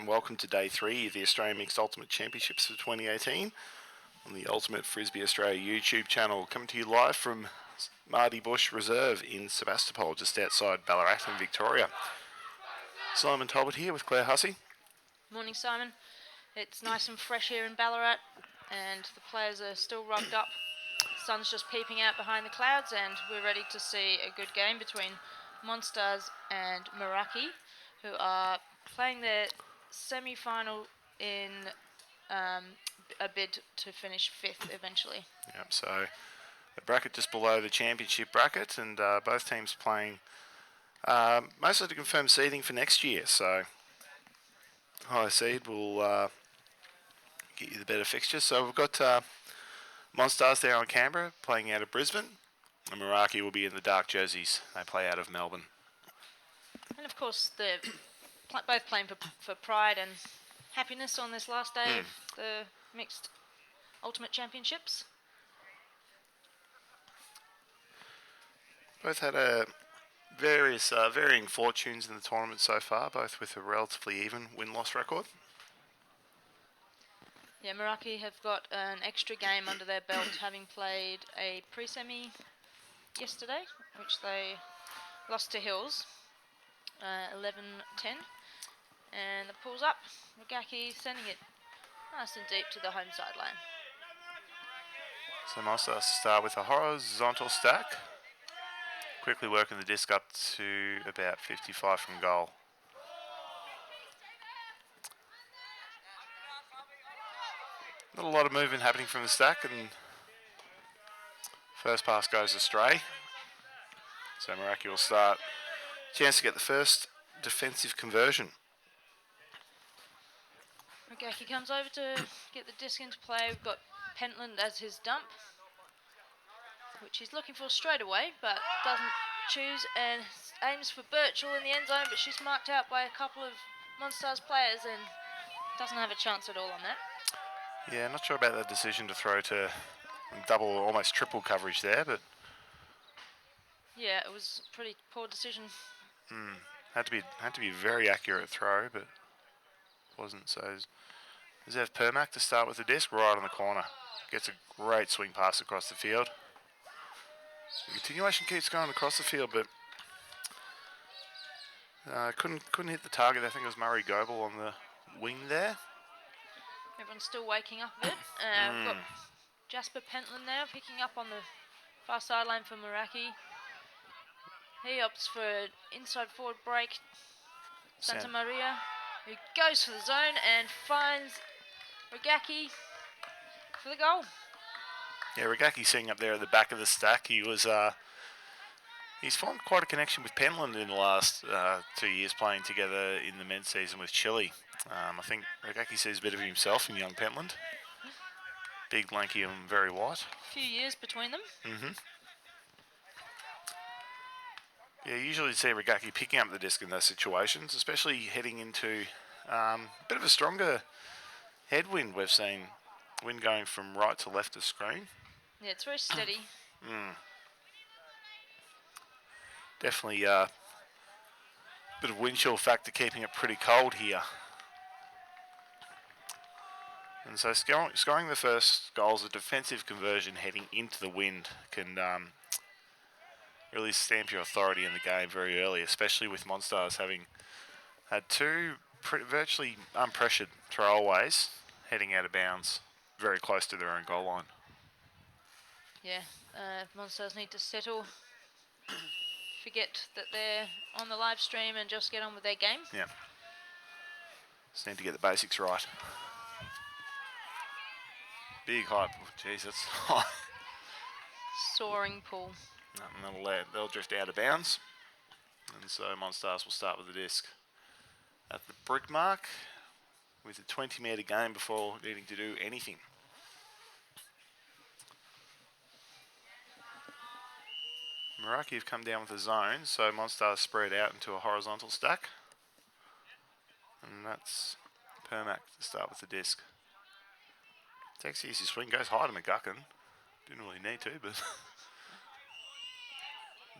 and welcome to Day 3 of the Australian Mixed Ultimate Championships for 2018 on the Ultimate Frisbee Australia YouTube channel, coming to you live from Mardy Bush Reserve in Sebastopol, just outside Ballarat in Victoria. Simon Talbot here with Claire Hussey. Morning, Simon. It's nice and fresh here in Ballarat, and the players are still rugged up. The sun's just peeping out behind the clouds, and we're ready to see a good game between Monstars and Meraki, who are playing their semi-final in a bid to finish 5th eventually. Yep, so a bracket just below the championship bracket, and both teams playing mostly to confirm seeding for next year. So high seed will get you the better fixture. So we've got Monstars there on Canberra playing out of Brisbane, and Meraki will be in the dark jerseys. They play out of Melbourne. And of course, they're both playing for pride and happiness on this last day of the Mixed Ultimate Championships. Both had various varying fortunes in the tournament so far, both with a relatively even win-loss record. Yeah, Meraki have got an extra game under their belt, having played a pre-semi yesterday, which they lost to Hills, 11-10. And the pool's up. Meraki sending it nice and deep to the home sideline. So Monstars start with a horizontal stack, quickly working the disc up to about 55 from goal. Not a lot of movement happening from the stack, and first pass goes astray. So Meraki will start. Chance to get the first defensive conversion. Meraki comes over to get the disc into play. We've got Pentland as his dump, which he's looking for straight away, but doesn't choose, and aims for Birchall in the end zone, but she's marked out by a couple of Monstars players and doesn't have a chance at all on that. Yeah, not sure about that decision to throw to double, almost triple coverage there, but yeah, it was a pretty poor decision. had to be a very accurate throw, but wasn't. So Zev Permack to start with the disc right on the corner. Gets a great swing pass across the field. The continuation keeps going across the field, but couldn't hit the target. I think it was Murray Goebel on the wing there. Everyone's still waking up a bit. We've got Jasper Pentland now picking up on the far sideline for Meraki. He opts for an inside forward break. Santa Maria, who goes for the zone and finds Meraki for the goal. Yeah, Regaki sitting up there at the back of the stack. He was he's formed quite a connection with Pentland in the last 2 years playing together in the men's season with Chile. I think Regaki sees a bit of himself in young Pentland. Big, lanky and very white. A few years between them. Yeah, usually you see Regaki picking up the disc in those situations, especially heading into a bit of a stronger headwind. We've seen wind going from right to left of screen. Yeah, it's very steady. Definitely a bit of wind chill factor keeping it pretty cold here. And so scoring the first goal as a defensive conversion heading into the wind can really stamp your authority in the game very early, especially with Monstars having had two virtually unpressured throwaways heading out of bounds very close to their own goal line. Yeah, Monstars need to settle, forget that they're on the live stream and just get on with their game. Yeah. Just need to get the basics right. Big hype. Jeez, that's high. Soaring pool. And they'll drift out of bounds. And so Monstars will start with the disc at the brick mark with a 20-metre game before needing to do anything. Meraki have come down with a zone, so Monstars spread out into a horizontal stack. And that's Permack to start with the disc. Takes easy swing, goes high to McGuckin. Didn't really need to, but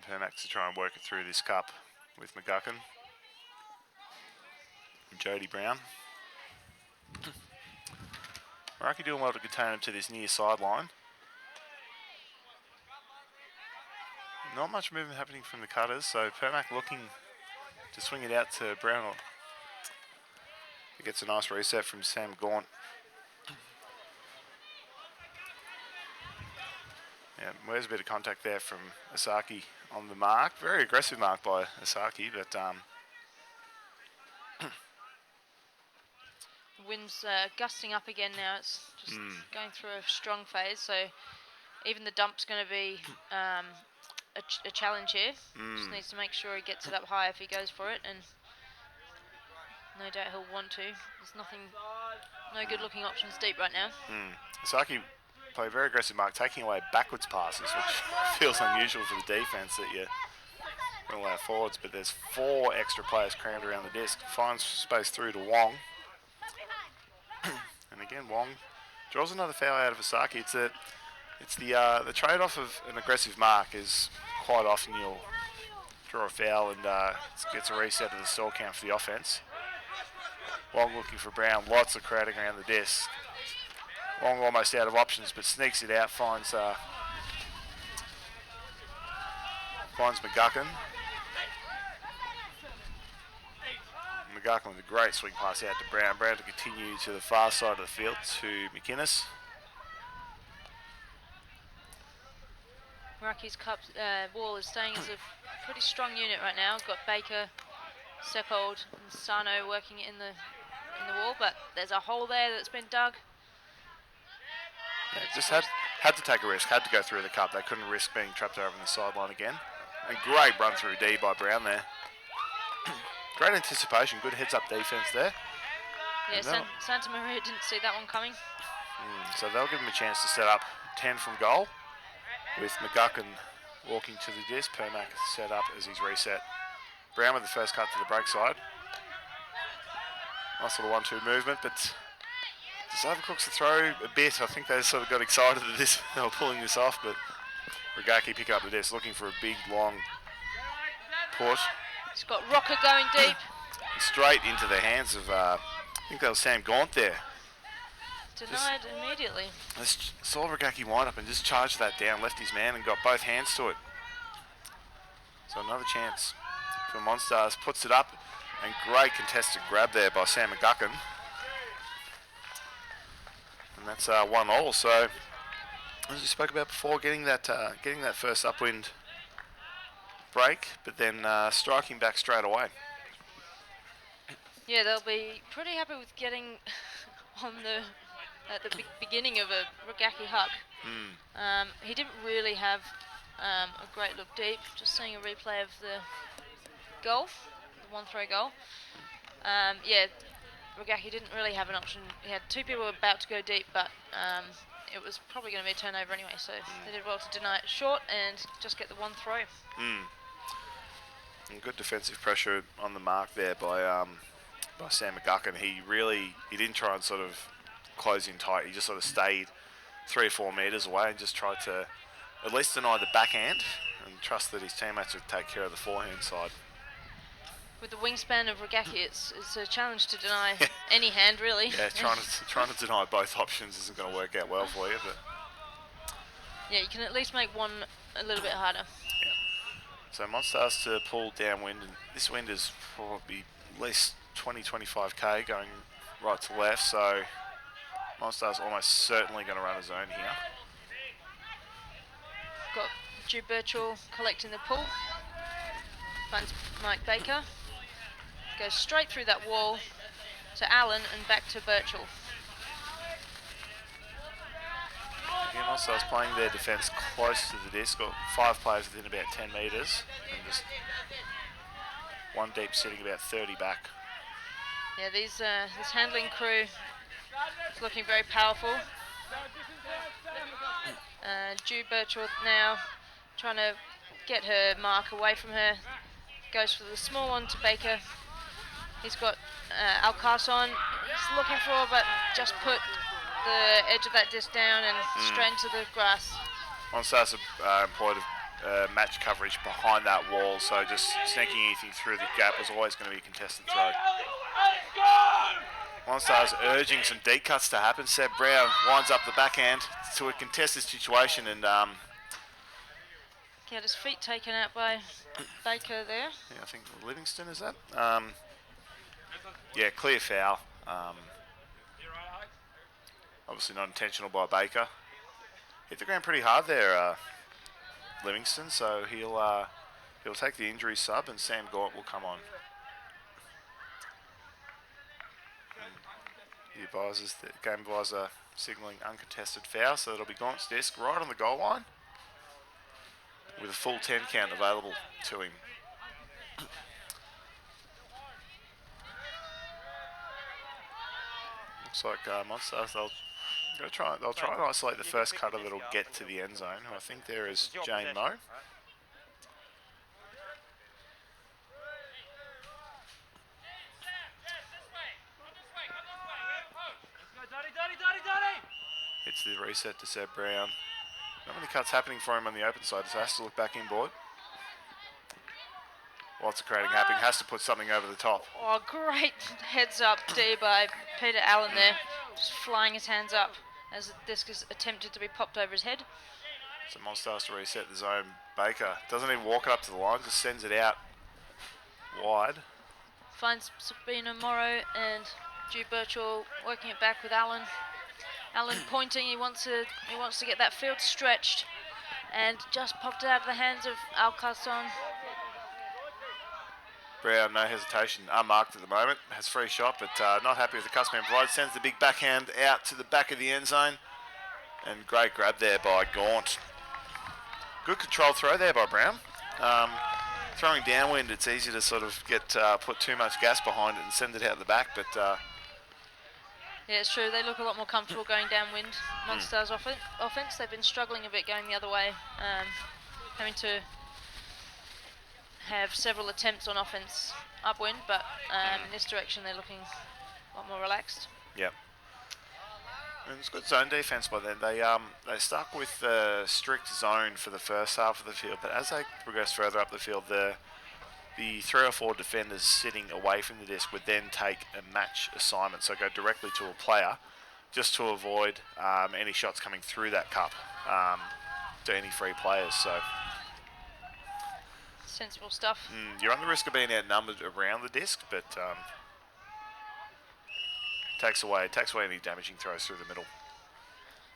Permack to try and work it through this cup with McGuckin. And Jody Brown. Meraki doing well to contain him to this near sideline. Not much movement happening from the cutters, so Permac looking to swing it out to Brown. He gets a nice reset from Sam Gaunt. Yeah, where's a bit of contact there from Asaki on the mark. Very aggressive mark by Asaki, but Wind's gusting up again now. It's just going through a strong phase, so even the dump's going to be a challenge here. Just needs to make sure he gets it up high if he goes for it, and no doubt he'll want to. There's no good looking options deep right now. Asaki play a very aggressive mark, taking away backwards passes, which feels unusual for the defence that you don't allow forwards, but there's 4 extra players crammed around the disc. Finds space through to Wong. And again, Wong draws another foul out of Asaki. It's the trade-off of an aggressive mark is quite often you'll draw a foul and gets a reset of the stall count for the offence. Wong looking for Brown, lots of crowding around the disc. Wong almost out of options, but sneaks it out, finds McGuckin. McGuckin with a great swing pass out to Brown. Brown to continue to the far side of the field to McInnes. Meraki's wall is staying as a pretty strong unit right now. Got Baker, Seppold, and Sano working in the wall, but there's a hole there that's been dug. Yeah, just had to take a risk, had to go through the cup. They couldn't risk being trapped over on the sideline again. And great run through D by Brown there. Great anticipation, good heads-up defence there. Yeah, Santa Maria didn't see that one coming. So they'll give him a chance to set up 10 from goal, with McGuckin walking to the disc. Permac set up as he's reset. Brown with the first cut to the break side. Nice little 1-2 movement, but just overcooks the throw a bit. I think they sort of got excited at this. They were pulling this off, but Meraki pick up the disc, looking for a big, long put. He's got Rocker going deep. Straight into the hands of, I think that was Sam Gaunt there. Denied immediately. Just saw Meraki wind up and just charged that down, left his man and got both hands to it. So another chance for Monstars, puts it up, and great contested grab there by Sam McGuckin. And that's 1-1. So, as we spoke about before, getting that first upwind break, but then striking back straight away. Yeah, they'll be pretty happy with getting on at the beginning of a Meraki huck. He didn't really have a great look deep. Just seeing a replay of the goal, the 1-throw goal. Yeah, Meraki didn't really have an option. He had 2 people about to go deep, but it was probably going to be a turnover anyway, so they did well to deny it short and just get the 1 throw. And good defensive pressure on the mark there by Sam McGuckin. He didn't try and sort of close in tight. He just sort of stayed 3 or 4 metres away and just tried to at least deny the backhand and trust that his teammates would take care of the forehand side. With the wingspan of Meraki, it's a challenge to deny any hand, really. Yeah, trying to deny both options isn't going to work out well for you, but yeah, you can at least make one a little bit harder. Yeah. So Monstars to pull downwind, and this wind is probably at least 20-25k going right to left, so Monstars almost certainly going to run a zone here. Got Drew Birchall collecting the pull. Finds Mike Baker. Goes straight through that wall to Allen and back to Birchall. Again, Monstars playing their defence close to the disc. Got 5 players within about 10 metres, and just 1 deep sitting about 30 back. Yeah, this handling crew is looking very powerful. Drew Birchall now trying to get her mark away from her. Goes for the small one to Baker. He's got Alcarson. He's looking for, but just put the edge of that disc down and straight into the grass. Monstars employed match coverage behind that wall, so just sneaking anything through the gap was always going to be a contested throw. Monstars urging some deep cuts to happen. Seb Brown winds up the backhand to a contested situation and Get his feet taken out by Baker there. yeah, I think Livingston is that. Yeah, clear foul. Obviously not intentional by Baker. Hit the ground pretty hard there, Livingston. So he'll take the injury sub, and Sam Gaunt will come on. And the advisors, the game advisor, signalling uncontested foul, so it'll be Gaunt's disc right on the goal line, with a full 10 count available to him. Looks like Monstars, they'll try and isolate the first cutter that'll get to the end zone, who I think there is Jane Moe. Hits the reset to Seb Brown. Not many cuts happening for him on the open side, so has to look back inboard. Lots of creating happening, has to put something over the top. Oh, great heads up D by Peter Allen there. Just flying his hands up as the disc is attempted to be popped over his head. So Monstars to reset the zone. Baker doesn't even walk it up to the line, just sends it out wide. Finds Sabina Morrow and Drew Birchall working it back with Allen. Allen pointing, he wants to get that field stretched, and just popped it out of the hands of Alcazon. Brown, no hesitation, unmarked at the moment, has free shot, but not happy with the cuts being provided. Sends the big backhand out to the back of the end zone, and great grab there by Gaunt. Good control throw there by Brown. Throwing downwind, it's easy to sort of get put too much gas behind it and send it out the back, but yeah, it's true. They look a lot more comfortable going downwind. Monstars offense, they've been struggling a bit going the other way, having to have several attempts on offense upwind, but in this direction they're looking a lot more relaxed. Yep. And it's good zone defense by them. They stuck with the strict zone for the first half of the field, but as they progress further up the field, the 3 or 4 defenders sitting away from the disc would then take a match assignment, so go directly to a player, just to avoid any shots coming through that cup to any free players. So sensible stuff. You're on the risk of being outnumbered around the disc, but takes away any damaging throws through the middle.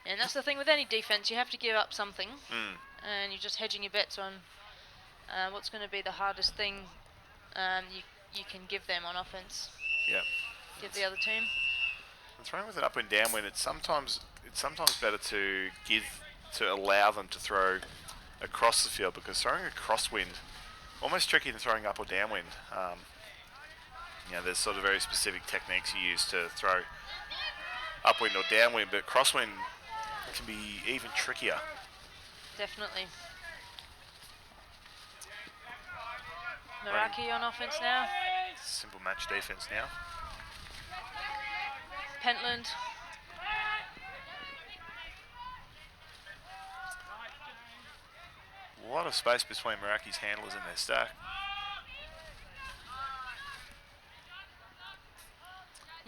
And that's the thing with any defense, you have to give up something, and you're just hedging your bets on what's going to be the hardest thing you can give them on offense. Yeah. Give the other team. And throwing with an upwind downwind, it's sometimes better to allow them to throw across the field, because throwing a crosswind almost tricky than throwing up or downwind. There's sort of very specific techniques you use to throw upwind or downwind, but crosswind can be even trickier. Definitely. Meraki on offense now. Simple match defense now. Pentland. A lot of space between Meraki's handlers and their stack.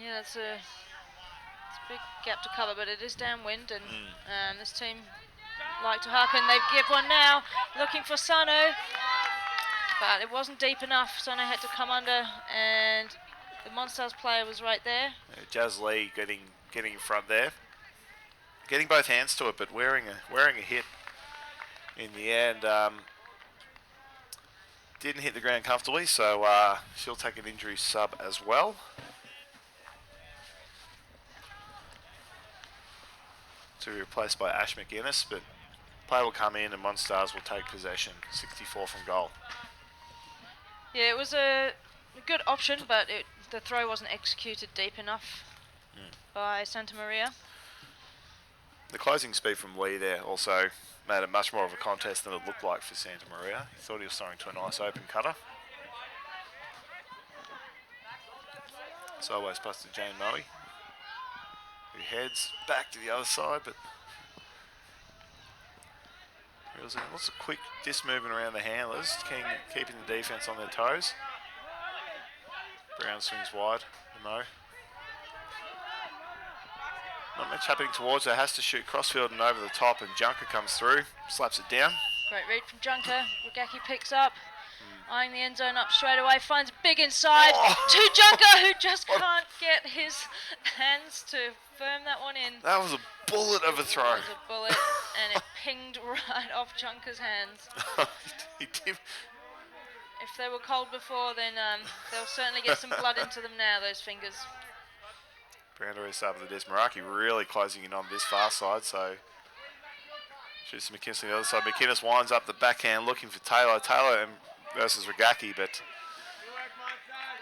Yeah, it's a big gap to cover, but it is downwind, and this team like to harken. They give one now, looking for Sano, but it wasn't deep enough. Sano had to come under, and the Monstars player was right there. Jazz Lee getting in front there, getting both hands to it, but wearing a hit in the end. Didn't hit the ground comfortably, so she'll take an injury sub as well. To be replaced by Ash McInnes, but play will come in and Monstars will take possession. 64 from goal. Yeah, it was a good option, but the throw wasn't executed deep enough by Santa Maria. The closing speed from Lee there also made it much more of a contest than it looked like for Santa Maria. He thought he was throwing to a nice open cutter. Sideways pass to Jane Moe, who heads back to the other side, but lots of quick disc movement around the handlers, keeping the defense on their toes. Brown swings wide, Moe. Not much happening towards her. Has to shoot crossfield and over the top, and Junker comes through, slaps it down. Great read from Junker. Regaki picks up. Eyeing the end zone up straight away, finds big inside to Junker, who just can't get his hands to firm that one in. That was a bullet of a throw. It was a bullet, and it pinged right off Junker's hands. He did. If they were cold before, then they'll certainly get some blood into them now, those fingers. Brando is up with the disc. Meraki really closing in on this far side, so shoots McInnes on the other side. McInnes winds up the backhand looking for Taylor. Taylor versus Regaki, but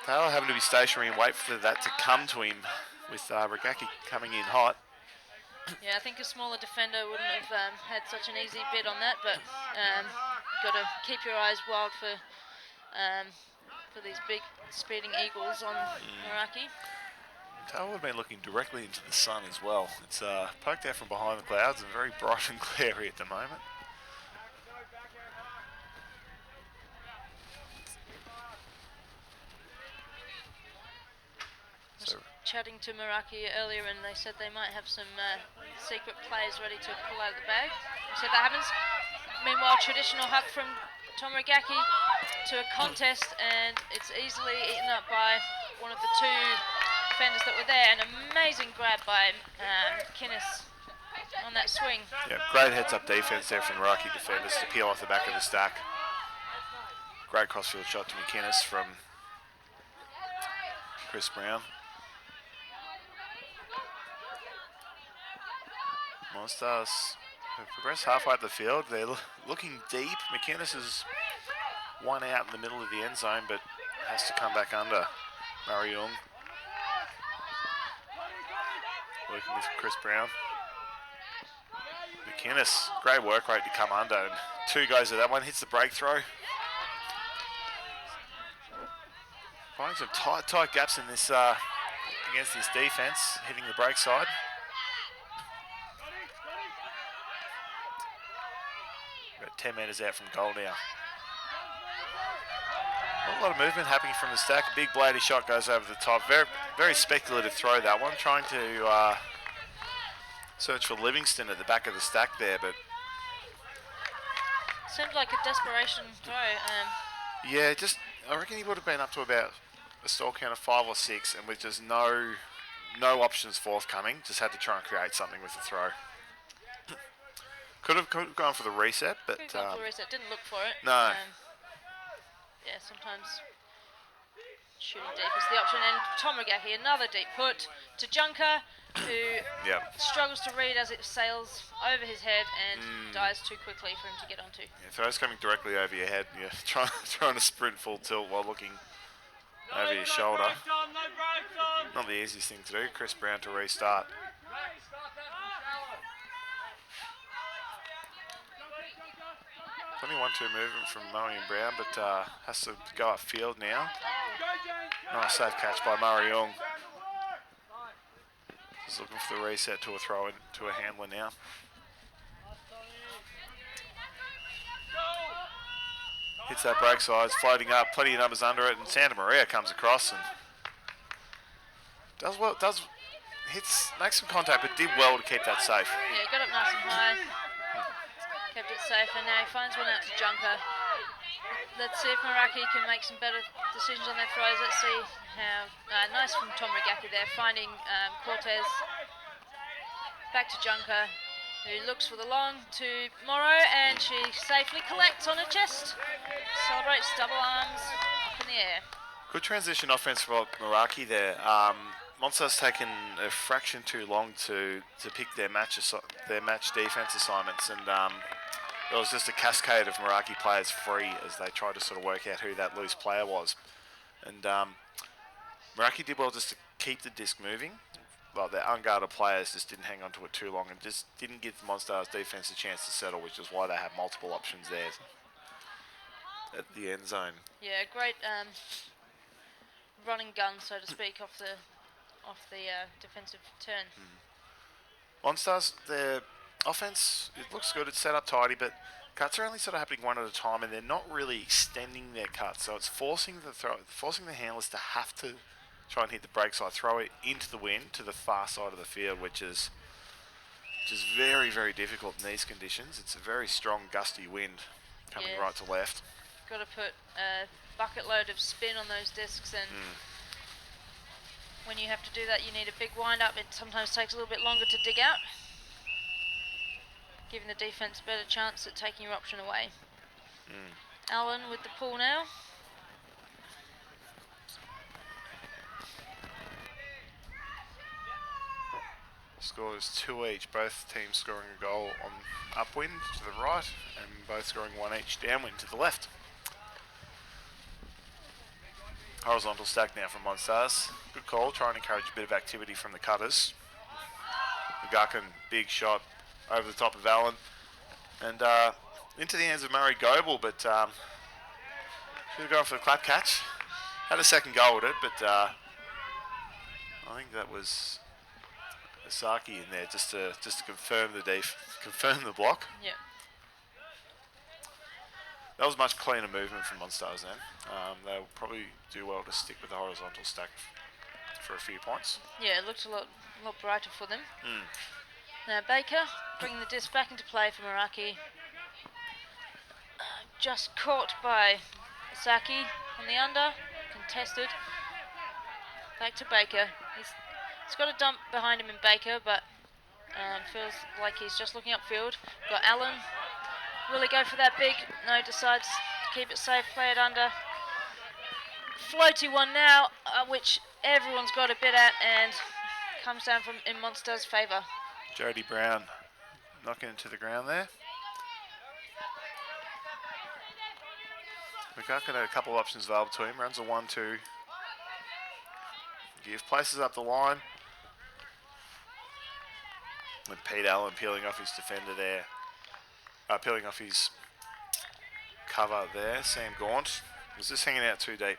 Taylor having to be stationary and wait for that to come to him with Regaki coming in hot. Yeah, I think a smaller defender wouldn't have had such an easy bid on that, but you've got to keep your eyes wild for these big speeding eagles on Meraki. Taylor would have been looking directly into the sun as well. It's poked out from behind the clouds and very bright and glary at the moment. So chatting to Meraki earlier, and they said they might have some secret plays ready to pull out of the bag. So that happens. Meanwhile, traditional hug from Tom Regaki to a contest, and it's easily eaten up by one of the two defenders that were there. An amazing grab by McInnes on that swing. Yeah, great heads-up defense there from Meraki defenders to peel off the back of the stack. Great crossfield shot to McInnes from Chris Brown. Monstars have progressed halfway up the field. They're looking deep. McInnes is one out in the middle of the end zone, but has to come back under. Murray Young working with Chris Brown. McInnes, great work rate to come under. And two goes at that one, hits the break throw. Finding some tight gaps in this against this defense, hitting the break side. About 10 metres out from goal now. Not a lot of movement happening from the stack. A big bladed shot goes over the top. Very, very speculative throw, that one. Trying to search for Livingston at the back of the stack there, but seemed like a desperation throw. Yeah, just I reckon he would have been up to about a stall count of 5 or 6, and with just no options forthcoming, just had to try and create something with the throw. Could have gone for the reset, but Could have gone for the reset. Didn't look for it. No. Yeah, sometimes shooting deep is the option. And Tom Regaki, another deep put to Junker, who struggles to read as it sails over his head and dies too quickly for him to get onto. Yeah, throws coming directly over your head. You're trying to sprint full tilt while looking over your shoulder. Not the easiest thing to do. Chris Brown to restart. 21-2 movement from Murray and Brown, but has to go upfield now. Nice safe catch by Murray Young. Just looking for the reset to a throw in to a handler now. Hits that break side, floating up, plenty of numbers under it, and Santa Maria comes across and does well. Makes some contact, but did well to keep that safe. Yeah, got up nice and high. Kept it safe, and now he finds one out to Junker. Let's see if Meraki can make some better decisions on their throws. Let's see how nice from Tom Regaki there, finding Cortez. Back to Junker, who looks for the long to Morrow, and she safely collects on her chest. Celebrates double arms up in the air. Good transition offense for Meraki there. Monsters taken a fraction too long to pick their match defense assignments, and it was just a cascade of Meraki players free as they tried to sort of work out who that loose player was. And Meraki did well just to keep the disc moving. Well, their unguarded players just didn't hang on to it too long and just didn't give the Monstars defense a chance to settle, which is why they have multiple options there at the end zone. Yeah, great running gun, so to speak, off the defensive turn. Monstars, their offense, it looks good, it's set up tidy, but cuts are only sort of happening one at a time, and they're not really extending their cuts, so it's forcing the handlers to have to try and hit the break side, throw it into the wind to the far side of the field, which is which is very, very difficult in these conditions. It's a very strong, gusty wind coming right to left. Got to put a bucket load of spin on those discs, and when you have to do that, you need a big wind-up. It sometimes takes a little bit longer to dig out, giving the defense a better chance at taking your option away. Allen with the pull now. Score is 2 each, both teams scoring a goal on upwind to the right and both scoring 1 each downwind to the left. Horizontal stack now from Monstars. Good call, trying to encourage a bit of activity from the cutters. McGuckin, big shot over the top of Allen and into the hands of Murray Goebel, but should have gone for the clap catch. Had a second goal with it, but I think that was Asaki in there just to confirm the block. Yeah. That was much cleaner movement from Monstars then. They'll probably do well to stick with the horizontal stack for a few points. Yeah, it looked a lot brighter for them. Now Baker bringing the disc back into play for Meraki. Just caught by Asaki on the under, contested. Back to Baker. He's got a dump behind him in Baker, but feels like he's just looking upfield. Got Allen. Will he go for that big? No, decides to keep it safe, play it under. Floaty one now, which everyone's got a bit at, and comes down in Monsters' favour. Jody Brown knocking it to the ground there. McGuckin had a couple of options available to him. Runs a 1-2. Give places up the line. With Pete Allen peeling off his defender there. Peeling off his cover there. Sam Gaunt was just hanging out too deep.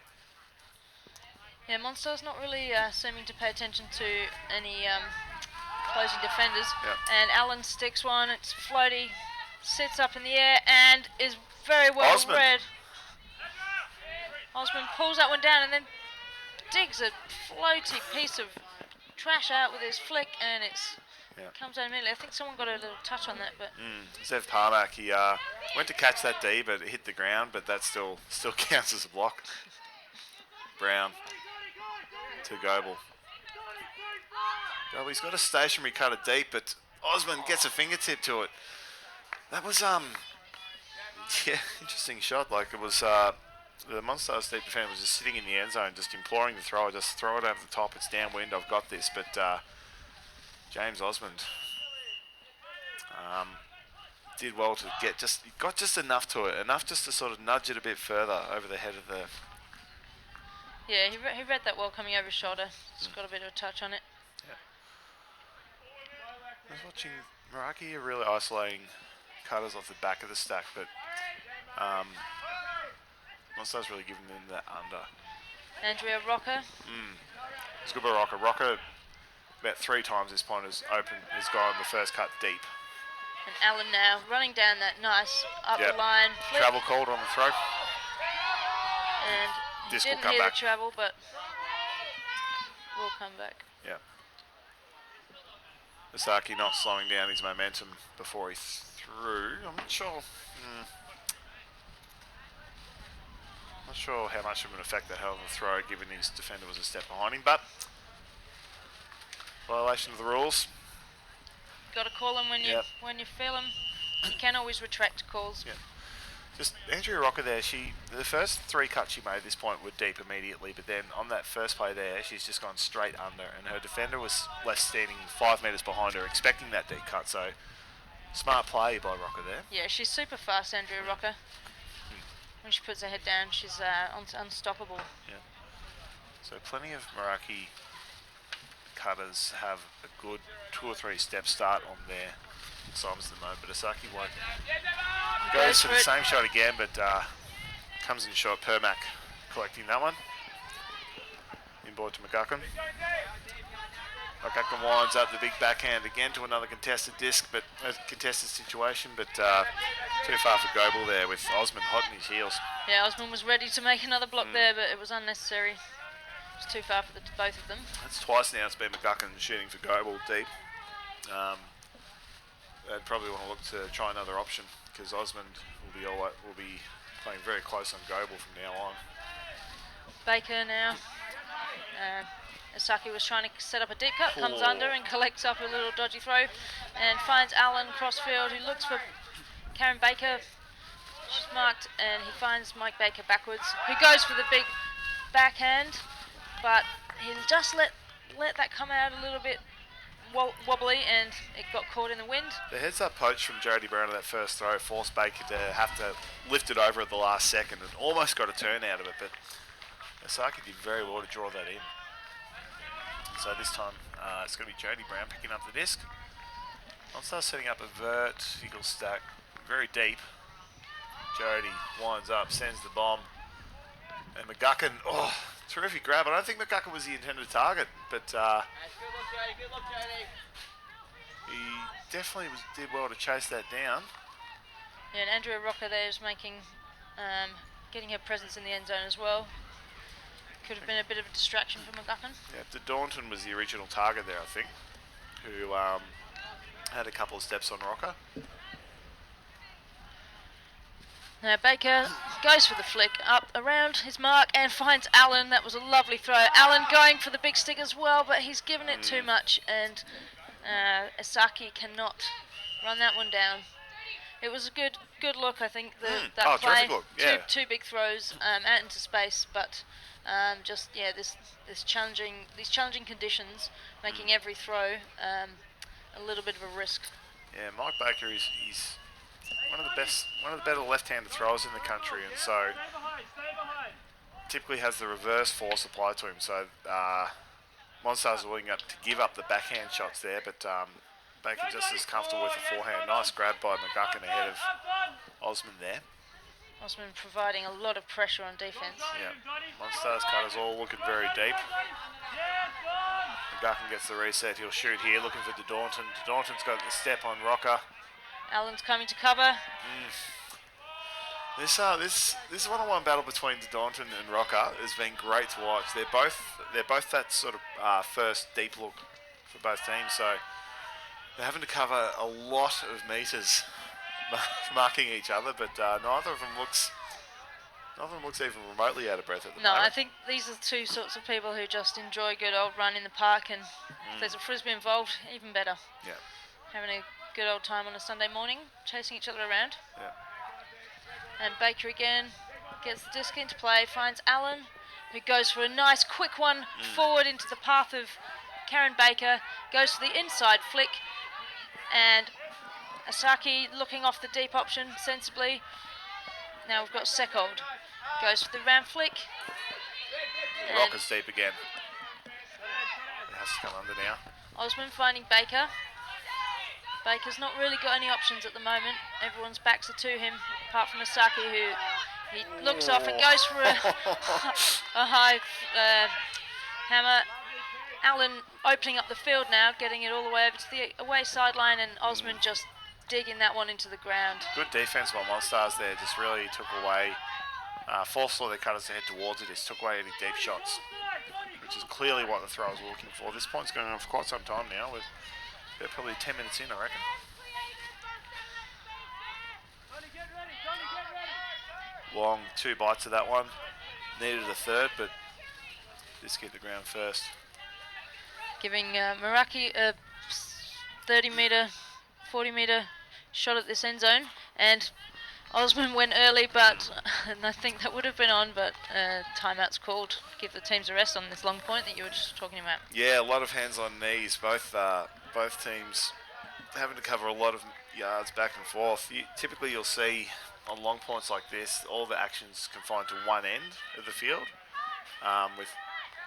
Yeah, Monsters not really seeming to pay attention to any closing defenders. Yep. And Allen sticks one. It's floaty, sits up in the air, and is very well Osmond. read. Osmond pulls that one down and then digs a floaty piece of trash out with his flick, and it's comes down immediately. I think someone got a little touch on that, but Zev Parmack, he went to catch that D, but it hit the ground, but that still counts as a block. Brown to Goebel. Goebel's got a stationary cutter deep, but Osmond gets a fingertip to it. That was interesting shot. Like it was the Monstars deep defender was just sitting in the end zone, just imploring the thrower, just throw it over the top. It's downwind. I've got this, but James Osmond did well to got just enough to it, enough just to sort of nudge it a bit further over the head of the. Yeah, he read that well coming over his shoulder. Just got a bit of a touch on it. Yeah. I was watching Meraki are really isolating cutters off the back of the stack, but Monstars really giving them that under. Andrea Rocker. It's good by Rocker. Rocker about 3 times this point has gone the first cut deep. And Allen now running down that nice up the line. Flick. Travel called on the throw. And Disc didn't will come hear back. the travel, but will come back. Yeah. Asaki not slowing down his momentum before he threw. I'm not sure. Not sure how much of an effect that hell of a throw, given his defender was a step behind him, but violation of the rules. Got to call him when you feel him. You can always retract calls. Yeah. Just Andrea Rocker there. The first 3 cuts she made at this point were deep immediately, but then on that first play there, she's just gone straight under, and her defender was left standing 5 metres behind her, expecting that deep cut. So smart play by Rocker there. Yeah, she's super fast, Andrea Rocker. When she puts her head down, she's unstoppable. Yeah. So plenty of Meraki cutters have a good 2 or 3 step start on their assignments at the moment, but Asaki won't. Goes for the same shot again, but comes in short. Permack collecting that one. Inboard to McGuckin. McGuckin winds up the big backhand again to another contested disc, but a contested situation, but too far for Goebel there with Osmond hot in his heels. Yeah, Osmond was ready to make another block there, but it was unnecessary. It was too far for both of them. That's twice now it's been McGuckin shooting for Goebel deep. they'd probably want to look to try another option because Osmond will be playing very close on Goble from now on. Baker now. Asaki was trying to set up a deep cut, comes under and collects up a little dodgy throw and finds Alan crossfield, who looks for Karen Baker. She's marked and he finds Mike Baker backwards, who goes for the big backhand, but he'll just let that come out a little bit wobbly and it got caught in the wind. The heads up poach from Jody Brown on that first throw forced Baker to have to lift it over at the last second and almost got a turn out of it, but Asaki did very well to draw that in. So this time it's going to be Jody Brown picking up the disc. Monstars setting up a vertical stack very deep. Jody winds up, sends the bomb, and McGuckin, terrific grab. I don't think McGuckin was the intended target, but he definitely did well to chase that down. Yeah, and Andrea Rocker there is getting her presence in the end zone as well. Could have been a bit of a distraction for McGuckin. Yeah, DeDaunton was the original target there, I think, who had a couple of steps on Rocker. Now Baker goes for the flick up around his mark and finds Allen. That was a lovely throw. Allen going for the big stick as well, but he's given it too much and Asaki cannot run that one down. It was a good look, I think, that play. Terrific look. Yeah. Two big throws out into space, but these challenging conditions making every throw a little bit of a risk. Yeah, Mike Baker he's one of the better left-handed throwers in the country, and so typically has the reverse force applied to him. So Monstars are willing to give up the backhand shots there, but Baker just as comfortable with the forehand. Nice grab by McGuckin ahead of Osmond there. Osmond providing a lot of pressure on defence. Yeah, Monstars cutters all looking very deep. McGuckin gets the reset. He'll shoot here, looking for DeDaunton. DeDaunton's got the step on Rocker. Allen's coming to cover. This one-on-one battle between DeDaunton and Rocker has been great to watch. They're both that sort of first deep look for both teams, so they're having to cover a lot of meters marking each other, but neither of them looks even remotely out of breath at the moment. No, I think these are the two sorts of people who just enjoy a good old run in the park, and if there's a frisbee involved, even better. Yeah. Having a good old time on a Sunday morning, chasing each other around. Yeah. And Baker again gets the disc into play, finds Allen, who goes for a nice quick one forward into the path of Karen Baker, goes for the inside flick, and Asaki looking off the deep option sensibly. Now we've got Sekold, goes for the round flick. Rocker's deep again. It has to come under now. Osmond finding Baker. Baker's not really got any options at the moment. Everyone's backs are to him, apart from Asaki, who he looks off and goes for a high hammer. Allen opening up the field now, getting it all the way over to the away sideline, and Osmond just digging that one into the ground. Good defense by Monstars there, just really took away, forced all their cutters to head towards it, just took away any deep shots, which is clearly what the throwers were looking for. This point's going on for quite some time now. They're probably 10 minutes in, I reckon. Long 2 bites of that one. Needed a third, but just hit the ground first. Giving Meraki a 30-metre, 40-metre shot at this end zone, and Osmond went early, but and I think that would have been on, but timeout's called to give the teams a rest on this long point that you were just talking about. Yeah, a lot of hands on knees. Both teams having to cover a lot of yards back and forth. Typically you'll see on long points like this, all the action's confined to one end of the field,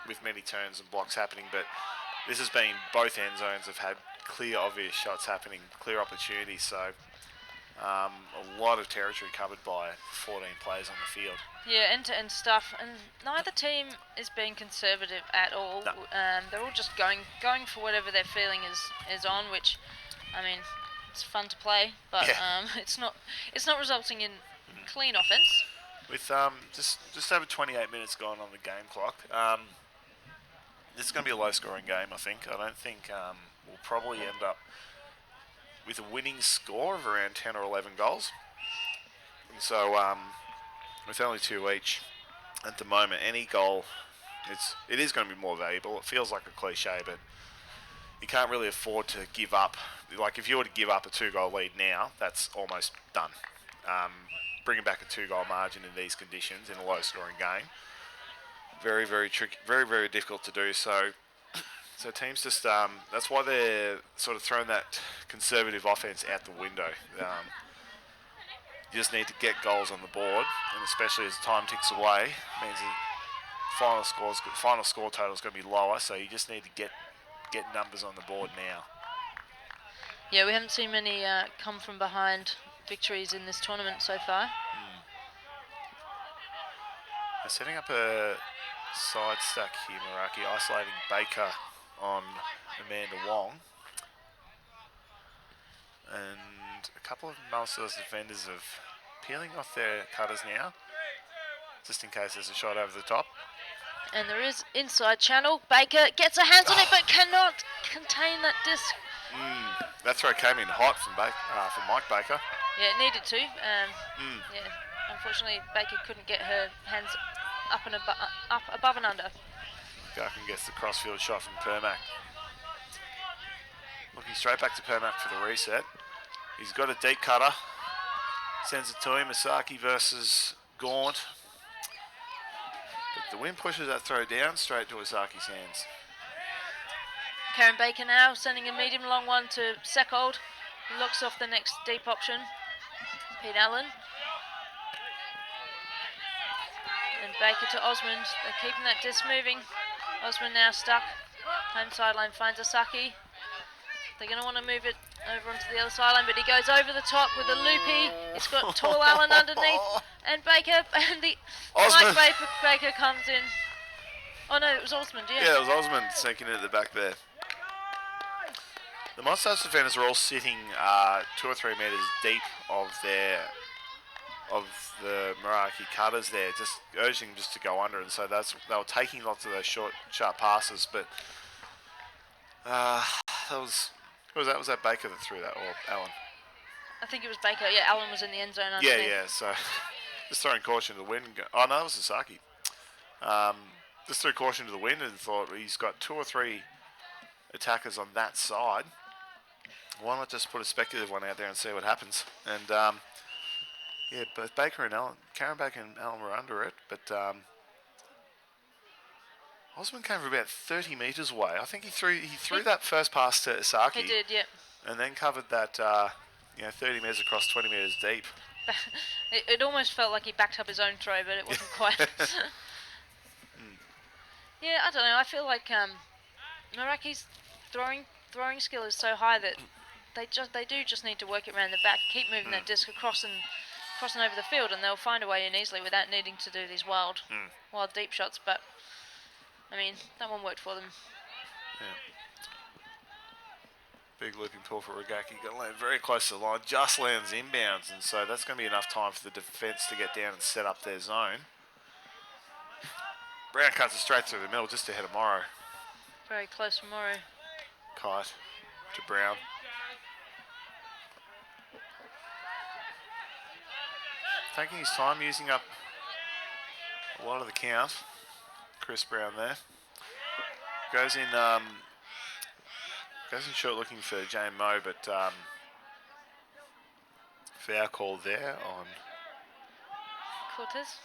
with many turns and blocks happening, but this has been both end zones have had clear, obvious shots happening, clear opportunities, so a lot of territory covered by 14 players on the field. Yeah, end-to-end stuff, and neither team is being conservative at all. No. They're all just going for whatever their feeling is on, which, I mean, it's fun to play, but yeah. it's not resulting in clean offense. With just over 28 minutes gone on the game clock, this is going to be a low-scoring game, I think. I don't think we'll probably end up with a winning score of around 10 or 11 goals. And so with only 2 each at the moment, any goal, it is going to be more valuable. It feels like a cliche, but you can't really afford to give up. Like if you were to give up a 2-goal lead now, that's almost done. Bringing back a 2-goal margin in these conditions in a low-scoring game, very, very tricky, very, very difficult to do. So teams just that's why they're sort of throwing that conservative offense out the window. You just need to get goals on the board, and especially as time ticks away, means that final score total is going to be lower. So you just need to get numbers on the board now. Yeah, we haven't seen many come from behind victories in this tournament so far. They're setting up a side stack here, Meraki, isolating Baker on Amanda Wong. And a couple of Monstars defenders are peeling off their cutters now, just in case there's a shot over the top. And there is inside channel. Baker gets her hands on it, but cannot contain that disc. That throw came in hot from Mike Baker. Yeah, it needed to. Yeah, unfortunately, Baker couldn't get her hands up and up above and under. Garkin gets the crossfield shot from Permac. Looking straight back to Permac for the reset. He's got a deep cutter. Sends it to him. Misaki versus Gaunt. But the wind pushes that throw down straight to Isaki's hands. Karen Baker now sending a medium long one to Seckold. He locks off the next deep option. Pete Allen. And Baker to Osmond. They're keeping that disc moving. Osmond now stuck. Home sideline finds Asaki. They're going to want to move it over onto the other sideline, but he goes over the top with a loopy. It's got Tall Allen underneath, and Baker, and the Mike Baker comes in. Oh no, it was Osmond, yeah. Yeah, it was Osmond sinking it at the back there. The Monstars defenders are all sitting 2 or 3 metres deep of the Meraki cutters there, just urging them just to go under, and so they were taking lots of those short, sharp passes, but was that Baker that threw that, or Allen? I think it was Baker. Yeah, Allen was in the end zone underneath. Yeah. So just throwing caution to the wind. Oh no, it was Sasaki. Just threw caution to the wind and thought he's got 2 or 3 attackers on that side. Why not just put a speculative one out there and see what happens? And yeah, both Baker and Allen, Karen Baker and Allen were under it, but Osmond came from about 30 metres away. I think he threw that first pass to Isaki. He did, yeah. And then covered that 30 metres across 20 metres deep. It almost felt like he backed up his own throw, but it wasn't quite. Yeah, I don't know. I feel like Meraki's throwing skill is so high that they do just need to work it around the back, keep moving that disc crossing over the field, and they'll find a way in easily without needing to do these wild deep shots. But I mean, that one worked for them. Yeah. Big looping pull for Regaki. Got to land very close to the line. Just lands inbounds, and so that's going to be enough time for the defence to get down and set up their zone. Brown cuts it straight through the middle, just ahead of Morrow. Very close from Morrow. Kite to Brown. Taking his time, using up a lot of the count. Chris Brown there. Goes in short looking for Jane Moe, but foul call there on Cortez.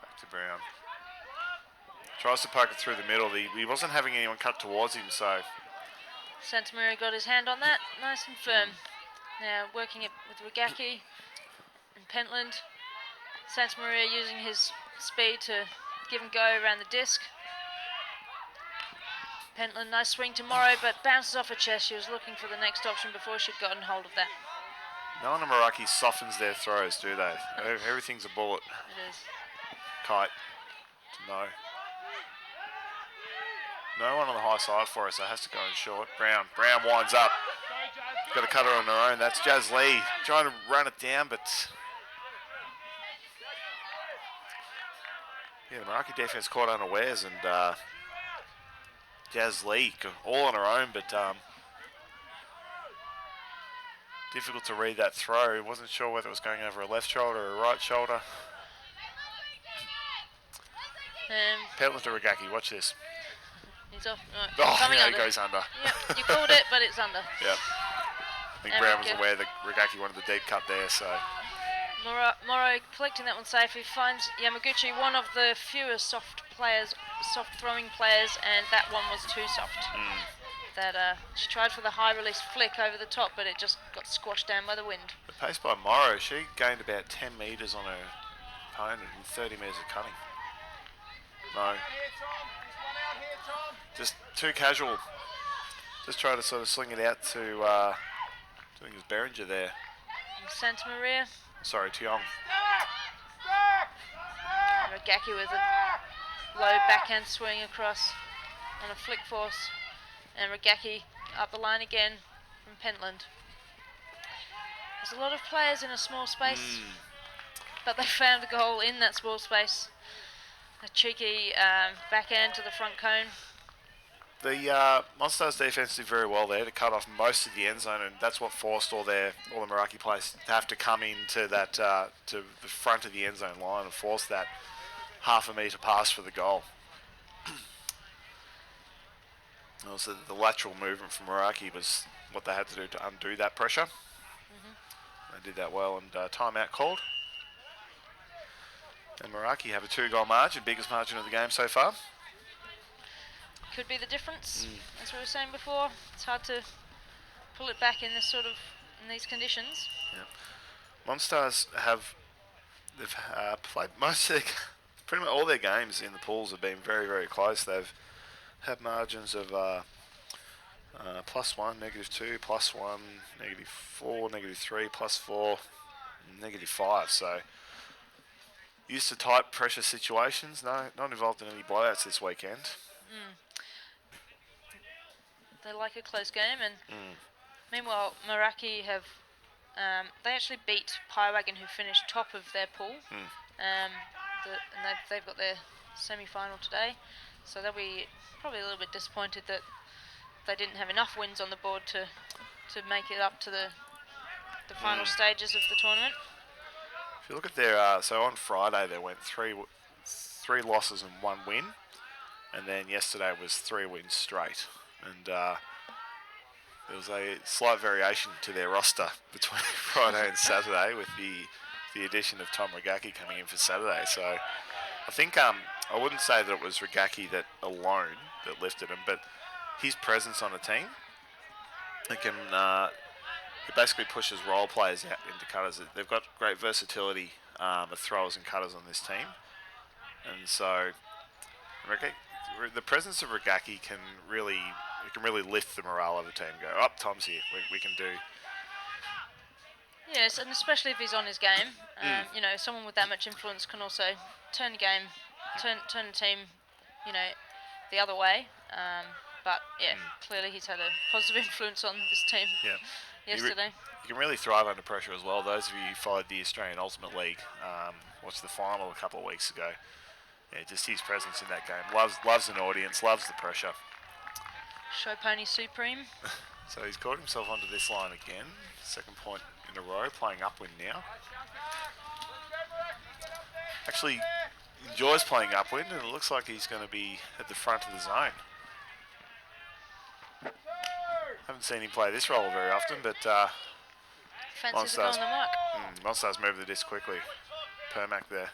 Back to Brown. Tries to poke it through the middle. He wasn't having anyone cut towards him, so Santamaria got his hand on that, nice and firm. Now working it with Regaki and Pentland. Santamaria using his speed to give and go around the disc. Pentland, nice swing to Morrow, but bounces off her chest. She was looking for the next option before she'd gotten hold of that. no one in Meraki softens their throws, do they? Everything's a bullet. It is. Kite to Moe. No one on the high side for us, so it has to go in short. Brown winds up. Got a cutter on her own. That's Jazz Lee trying to run it down, but yeah, the Meraki defense caught unawares, and Jazz Lee, all on her own, but difficult to read that throw. Wasn't sure whether it was going over a left shoulder or a right shoulder. Pentland to Regaki, watch this. He's off. Oh, coming yeah, under. it goes under. Yep, you called it, but it's under. Yep. I think And Brown was aware that Regaki wanted the deep cut there, so. Morrow collecting that one safely, finds Yamaguchi, one of the fewer soft throwing players, and that one was too soft. That she tried for the high release flick over the top, but it just got squashed down by the wind. The pace by Morrow, she gained about 10 metres on her opponent and 30 metres of cutting. No. Just too casual. Just try to sort of sling it out to, I think it was Behringer there. And Santa Maria. Sorry, Tiong. Regaki with a low backhand swing across on a flick force. And Regaki up the line again from Pentland. There's a lot of players in a small space, but they found a goal in that small space. A cheeky backhand to the front cone. The Monstars defense did very well there to cut off most of the end zone, and that's what forced all the Meraki players to have to come into that to the front of the end zone line and force that half a metre pass for the goal. Also, the lateral movement from Meraki was what they had to do to undo that pressure. They did that well, and timeout called. And Meraki have a 2-goal margin, biggest margin of the game so far. Could be the difference, as we were saying before. It's hard to pull it back in these conditions. Yeah. Monstars they've played pretty much all their games in the pools have been very, very close. They've had margins of +1, -2, +1, -4, -3, +4, -5. So used to tight pressure situations. No, not involved in any blowouts this weekend. They like a close game, and meanwhile Meraki have they actually beat Piewagon, who finished top of their pool, and they've got their semi-final today, so they'll be probably a little bit disappointed that they didn't have enough wins on the board to make it up to the final stages of the tournament. If you look at their so on Friday they went three losses and 1 win, and then yesterday was 3 wins straight. And there was a slight variation to their roster between Friday and Saturday with the addition of Tom Regaki coming in for Saturday. So I think I wouldn't say that it was Regaki that alone that lifted him, but his presence on the team, it basically pushes role players out into cutters. They've got great versatility of throwers and cutters on this team, and so the presence of Regaki can really lift the morale of the team. Go up, Tom's here. We can do. Yes, and especially if he's on his game, someone with that much influence can also turn the game, turn the team, the other way. But yeah, clearly he's had a positive influence on this team yesterday. You can really thrive under pressure as well. Those of you who followed the Australian Ultimate League, watched the final a couple of weeks ago. Yeah, just his presence in that game. Loves an audience, loves the pressure. Show Pony Supreme. So he's caught himself onto this line again. Second point in a row, playing upwind now. Actually enjoys playing upwind, and it looks like he's going to be at the front of the zone. Haven't seen him play this role very often, but Fancies a goal on the mark. Monstars move the disc quickly. Permac there.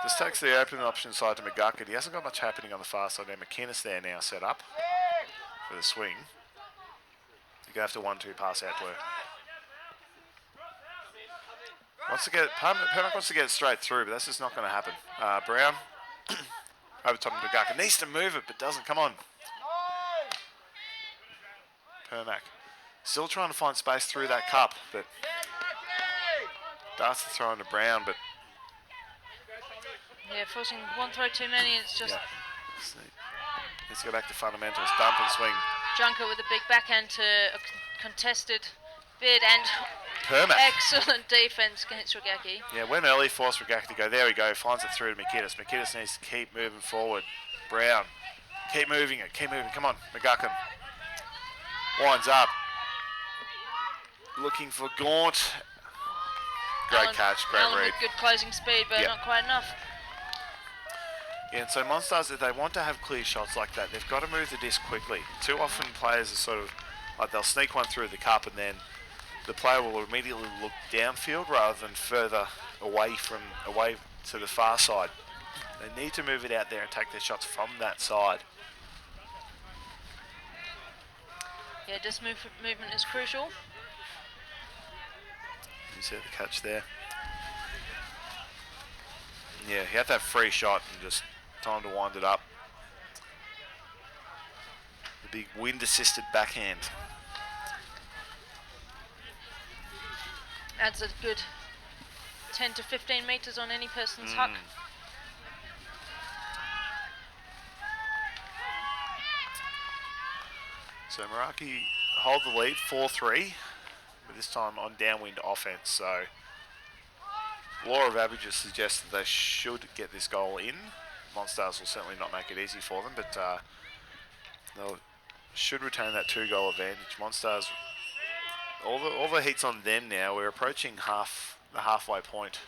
Just takes the opening option side to McGucket. He hasn't got much happening on the far side there. McInnes there now set up for the swing. You go after 1-2 pass out to her. Permac wants to get it straight through, but that's just not going to happen. Brown over top of McGucket. Needs to move it, but doesn't. Come on. Permac still trying to find space through that cup, but darts the throw into Brown, but yeah, forcing one throw too many. It's just let's go back to fundamentals. Dump and swing. Junker with a big backhand to a contested bid, and Permac. Excellent defense against Regaki. Yeah, went early, forced Regaki to go. There we go. Finds it through to McInnes. McInnes needs to keep moving forward. Brown Keep moving it. Keep moving. Come on, McGuckin. Winds up. Looking for Gaunt. Great catch. Great Allen read. with good closing speed, but not quite enough. Yeah, and so Monstars, if they want to have clear shots like that, they've got to move the disc quickly. Too often players are sort of, like they'll sneak one through the cup and then the player will immediately look downfield rather than further away to the far side. They need to move it out there and take their shots from that side. Yeah, disc movement is crucial. You see the catch there? Yeah, he had that free shot and just time to wind it up. The big wind-assisted backhand. Adds a good 10 to 15 metres on any person's huck. So Meraki hold the lead, 4-3, but this time on downwind offense. So law of averages suggests that they should get this goal in. Monstars will certainly not make it easy for them, but they should retain that 2-goal advantage. Monstars, all the heat's on them now. We're approaching the halfway point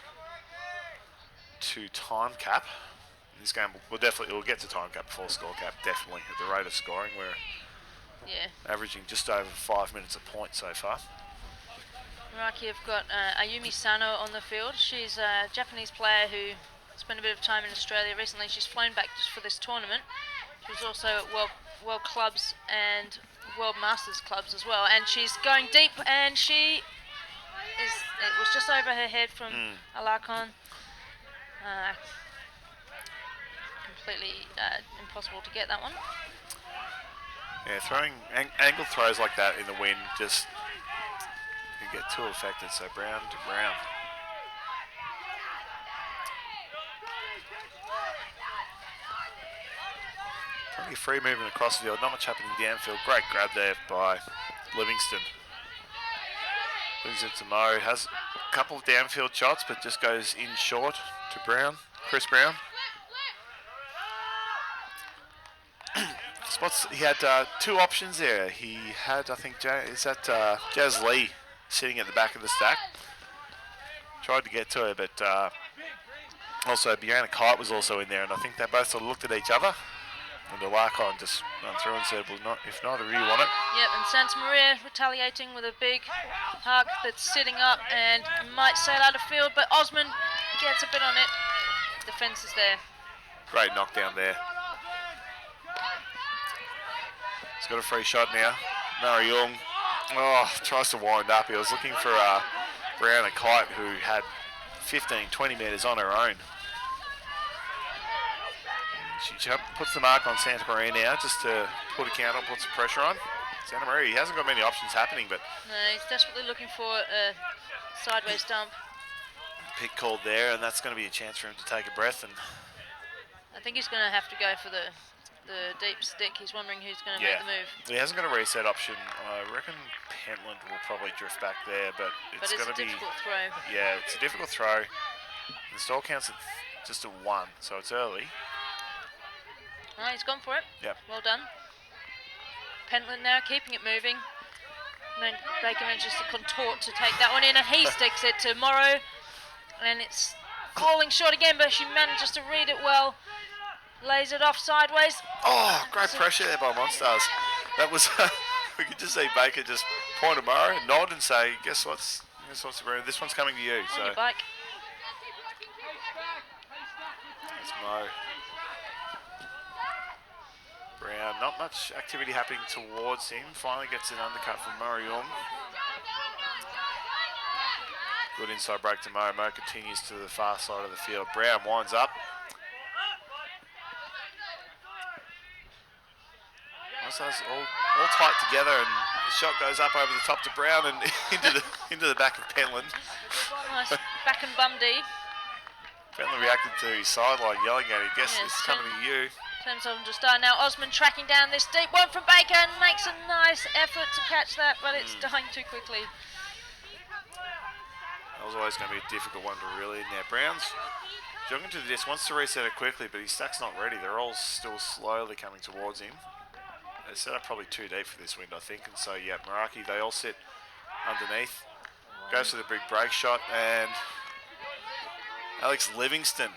to time cap. This game we'll get to time cap before score cap, definitely. At the rate of scoring, we're averaging just over 5 minutes a point so far. Meraki have got Ayumi Sano on the field. She's a Japanese player who spent a bit of time in Australia recently. She's flown back just for this tournament. She was also at World Clubs and World Masters Clubs as well. And she's going deep, and it was just over her head from Alarcon. Completely impossible to get that one. Yeah, throwing angled throws like that in the wind just can get too affected. So Brown to Brown. Plenty of free movement across the field, not much happening downfield. Great grab there by Livingston. Moves it to Mo, has a couple of downfield shots, but just goes in short to Brown, Chris Brown. Spots, he had 2 options there. He had, I think, Jazz Lee sitting at the back of the stack. Tried to get to her, but also Brianna Kite was also in there, and I think they both sort of looked at each other. And Alarcon just ran through and said, well, if neither of you want it. Yep, and Santa Maria retaliating with a big huck that's sitting up and might sail out of field, but Osman gets a bit on it. The fence is there. Great knockdown there. He's got a free shot now. Mariung tries to wind up. He was looking for Brianna Kite, who had 15, 20 metres on her own. She puts the mark on Santa Maria now just to put a counter, put some pressure on. Santa Maria, he hasn't got many options happening, but... No, he's desperately looking for a sideways dump. Pick called there, and that's going to be a chance for him to take a breath. And I think he's going to have to go for the deep stick. He's wondering who's going to make the move. He hasn't got a reset option. I reckon Pentland will probably drift back there, but it's going to be... But it's a difficult throw. Yeah, it's a difficult throw. The stall counts at just a 1, so it's early. Oh, he's gone for it. Yep. Well done. Pentland now keeping it moving. And then Baker manages to contort to take that one in, and he sticks it to Morrow. And it's falling short again, but she manages to read it well. Lays it off sideways. Oh, great pressure there by Monstars. That was, we could just see Baker just point to Morrow and nod and say, guess what's this one's coming to you. On your bike. That's Mo. Brown, not much activity happening towards him. Finally gets an undercut from Mariung. Good inside break to Mo. Mo continues to the far side of the field. Brown winds up. Monstars all tight together, and the shot goes up over the top to Brown and into the back of Pentland. Nice back and bum D. Pentland reacted to his sideline, yelling at him, guess Yes, it's coming to you. Terms of just start now. Osman tracking down this deep one from Baker and makes a nice effort to catch that, but it's dying too quickly. That was always going to be a difficult one to reel in there. Brown's jogging to the disc, wants to reset it quickly, but his stack's not ready. They're all still slowly coming towards him. They set up probably too deep for this wind, I think. And so, yeah, Meraki, they all sit underneath. Goes for the big break shot, and Alex Livingston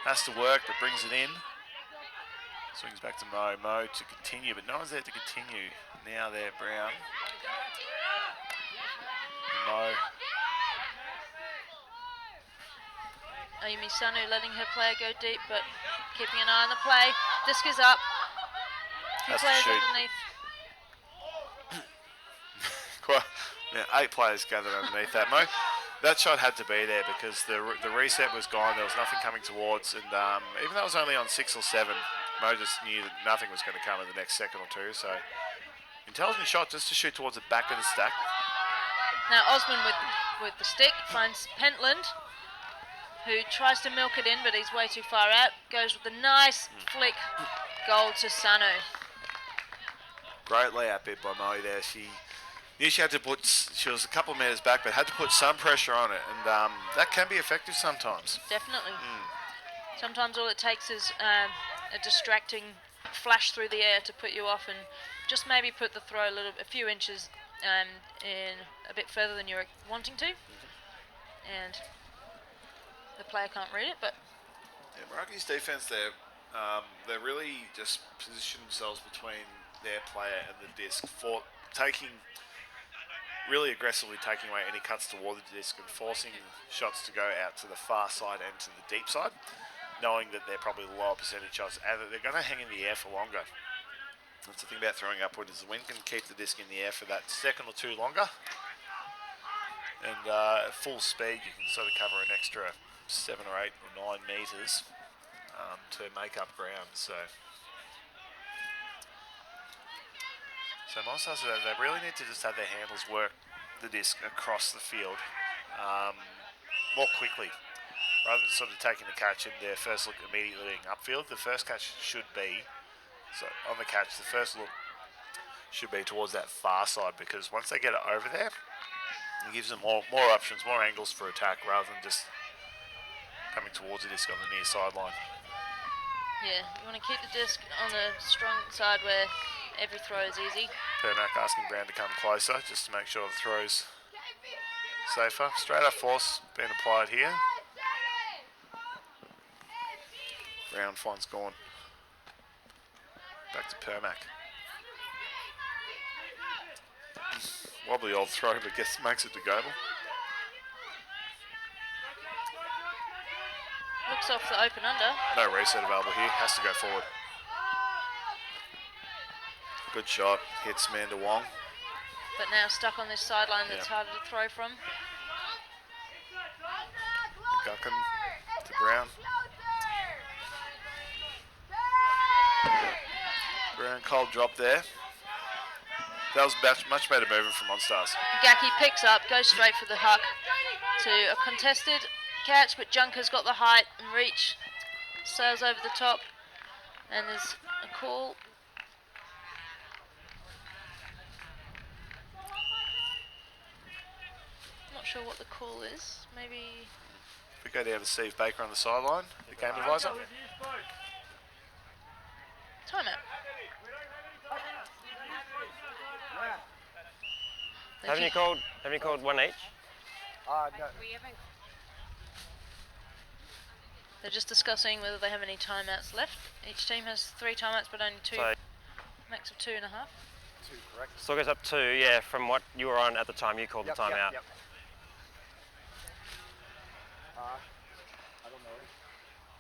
has to work, but brings it in. Swings back to Mo. Mo to continue, but no one's there to continue. Now there, Brown. Mo. Amy Sanu letting her player go deep, but keeping an eye on the play. Disc is up. Two Has to players shoot. underneath. Yeah, 8 players gathered underneath that. Mo, that shot had to be there because the reset was gone. There was nothing coming towards, and even though it was only on 6 or 7, Mo just knew that nothing was going to come in the next second or two. So, intelligent shot just to shoot towards the back of the stack. Now Osman with the stick finds Pentland, who tries to milk it in, but he's way too far out. Goes with a nice flick goal to Sanu. Great layout bid by Mo there. She knew she had to she was a couple of metres back, but had to put some pressure on it, and that can be effective sometimes. Definitely. Sometimes all it takes is a distracting flash through the air to put you off, and just maybe put the throw a few inches in a bit further than you're wanting to, and the player can't read it. But yeah, Meraki's defence there, they really just position themselves between their player and the disc for really aggressively taking away any cuts toward the disc and forcing shots to go out to the far side and to the deep side, knowing that they're probably lower percentage shots and that they're going to hang in the air for longer. That's the thing about throwing upward, is the wind can keep the disc in the air for that second or two longer. And at full speed, you can sort of cover an extra 7 or 8 or 9 metres to make up ground. So Monstars, they really need to just have their handles work the disc across the field more quickly, rather than sort of taking the catch in their first look immediately upfield. The first catch should be, so on the catch, the first look should be towards that far side, because once they get it over there, it gives them more options, more angles for attack, rather than just coming towards the disc on the near sideline. yeah, you want to keep the disc on the strong side where every throw is easy. Permac asking Brown to come closer just to make sure the throw's safer. Straight up force being applied here. Brown finds Gorn. Back to Permac. Wobbly old throw, but makes it to Goebel. Looks off the open under. No reset available here. Has to go forward. Good shot. Hits Manda Wong. But now stuck on this sideline that's harder to throw from. Gunkin to Brown. Brown cold drop there. That was much better movement from Monstars. Gaki picks up, goes straight for the huck to a contested catch, but Junker's got the height and reach. Sails over the top, and there's a call. Not sure what the call is. Maybe. If we go down to Steve Baker on the sideline, the game advisor. Timeout. Haven't you called one each? No. They're just discussing whether they have any timeouts left. Each team has 3 timeouts, but only 2. So, Max of 2.5. 2, correct? so it goes up 2, yeah, from what you were on at the time you called the timeout. Yep. I don't know.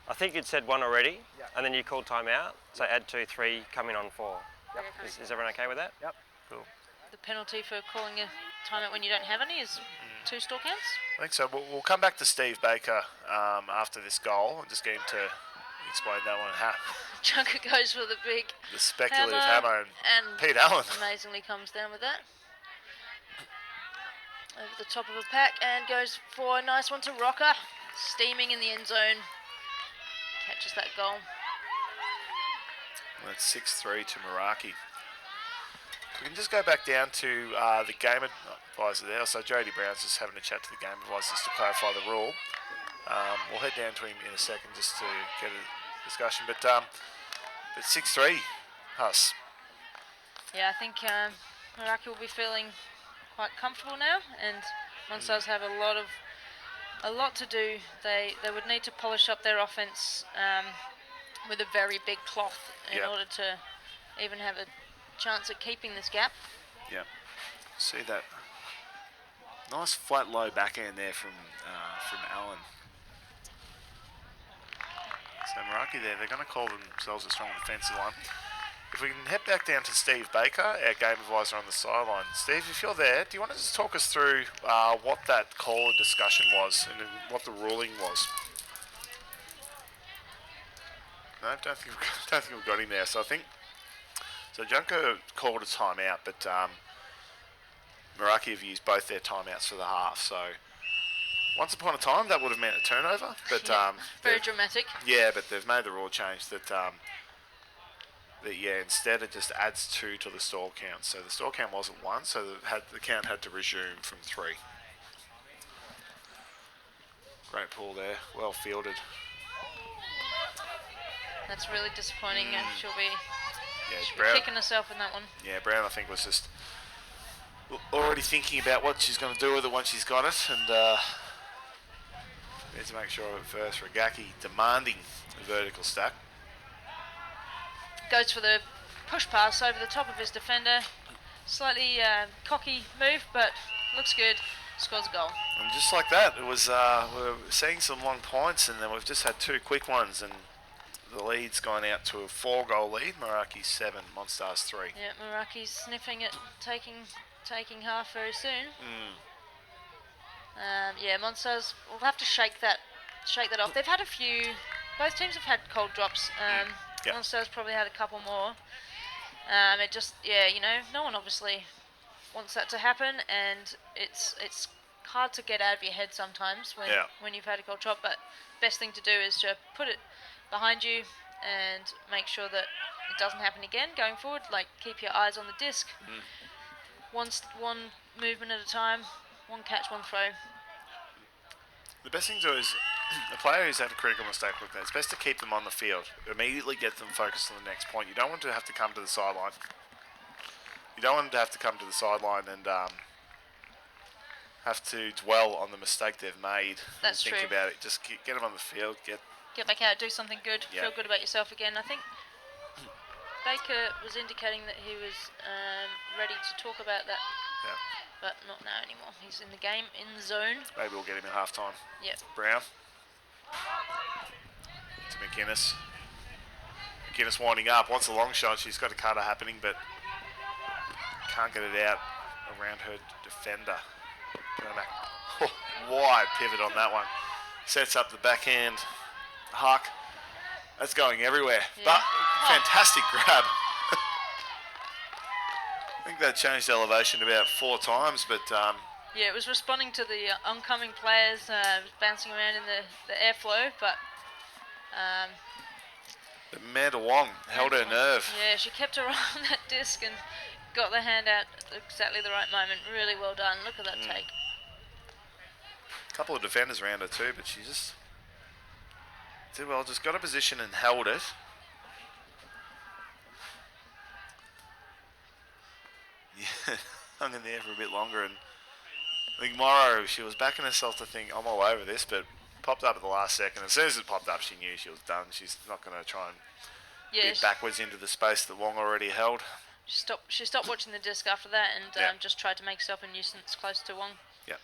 I think you'd said 1 already, Yeah. and then you called timeout, so add 2, 3, coming on 4. Yep. Is everyone okay with that? Yep. Cool. The penalty for calling a timeout when you don't have any is 2 store counts. I think so. We'll come back to Steve Baker after this goal and just get him to explain that one. Junker goes for the big The speculative hammer, and Pete Allen. amazingly comes down with that. Over the top of a pack and goes for a nice one to Rocker. Steaming in the end zone. Catches that goal. That's 6-3 to Meraki. We can just go back down to the game advisor there. So Jody Brown's just having a chat to the game advisor just to clarify the rule. We'll head down to him in a second just to get a discussion. But 6-3, Huss. Yeah, I think Meraki will be feeling quite comfortable now, and Monstars have a lot to do. They would need to polish up their offense with a very big cloth in order to even have a chance at keeping this gap. Yeah, see that nice flat low backhand there from Allen. So Meraki there, they're going to call themselves a strong defensive line. If we can head back down to Steve Baker, our game advisor on the sideline. Steve, if you're there, do you want to just talk us through what that call and discussion was and what the ruling was? No, don't think we've got him there. So I think Junko called a timeout, but Meraki have used both their timeouts for the half. So once upon a time, that would have meant a turnover, but very dramatic. Yeah, but they've made the rule change that instead it just adds 2 to the stall count. So the stall count wasn't 1, so the count had to resume from 3. Great pull there, well fielded. That's really disappointing. She'll be Brown, kicking herself in that one. Yeah, Brown I think was just already thinking about what she's going to do with it once she's got it, and needs to make sure of it first. Ragaki demanding a vertical stack. Goes for the push pass over the top of his defender. Slightly cocky move, but looks good. Scores a goal. And just like that, it was we're seeing some long points, and then we've just had 2 quick ones, and the lead's gone out to a 4-goal lead. Meraki 7, Monstars 3. Yeah, Meraki's sniffing at taking half very soon. Yeah, Monstars will have to shake that off. They've had a few. Both teams have had cold drops. Monstars probably had a couple more. It just, no one obviously wants that to happen, and it's hard to get out of your head sometimes when you've had a cold drop. But best thing to do is to put it behind you and make sure that it doesn't happen again going forward. Like, keep your eyes on the disc. One movement at a time, one catch, one throw. The best thing to do is a player who's had a critical mistake like that, it's best to keep them on the field. Immediately get them focused on the next point. You don't want to have to come to the sideline. You don't want to have to come to the sideline and have to dwell on the mistake they've made. That's and think true. about it. Just get them on the field. Get back out, do something good, feel good about yourself again. I think Baker was indicating that he was ready to talk about that, but not now anymore. He's in the game, in the zone. Maybe we'll get him at half time. Yep. Brown to McInnes. McInnes winding up, wants a long shot. She's got a cutter happening, but can't get it out around her defender. Oh, wide pivot on that one. Sets up the backhand. Huck. That's going everywhere. But fantastic grab. I think that changed elevation about 4 times, but yeah, it was responding to the oncoming players bouncing around in the airflow, but Amanda Wong held her nerve. yeah, she kept her on that disc and got the hand out at exactly the right moment. Really well done. Look at that take. A couple of defenders around her too, but she just did well. Just got a position and held it. Yeah, hung in there for a bit longer, and I think Morrow, she was backing herself to think, I'm all over this, but popped up at the last second. As soon as it popped up, she knew she was done. She's not going to try and beat backwards into the space that Wong already held. She stopped watching the disc after that and just tried to make herself a nuisance close to Wong. Yeah.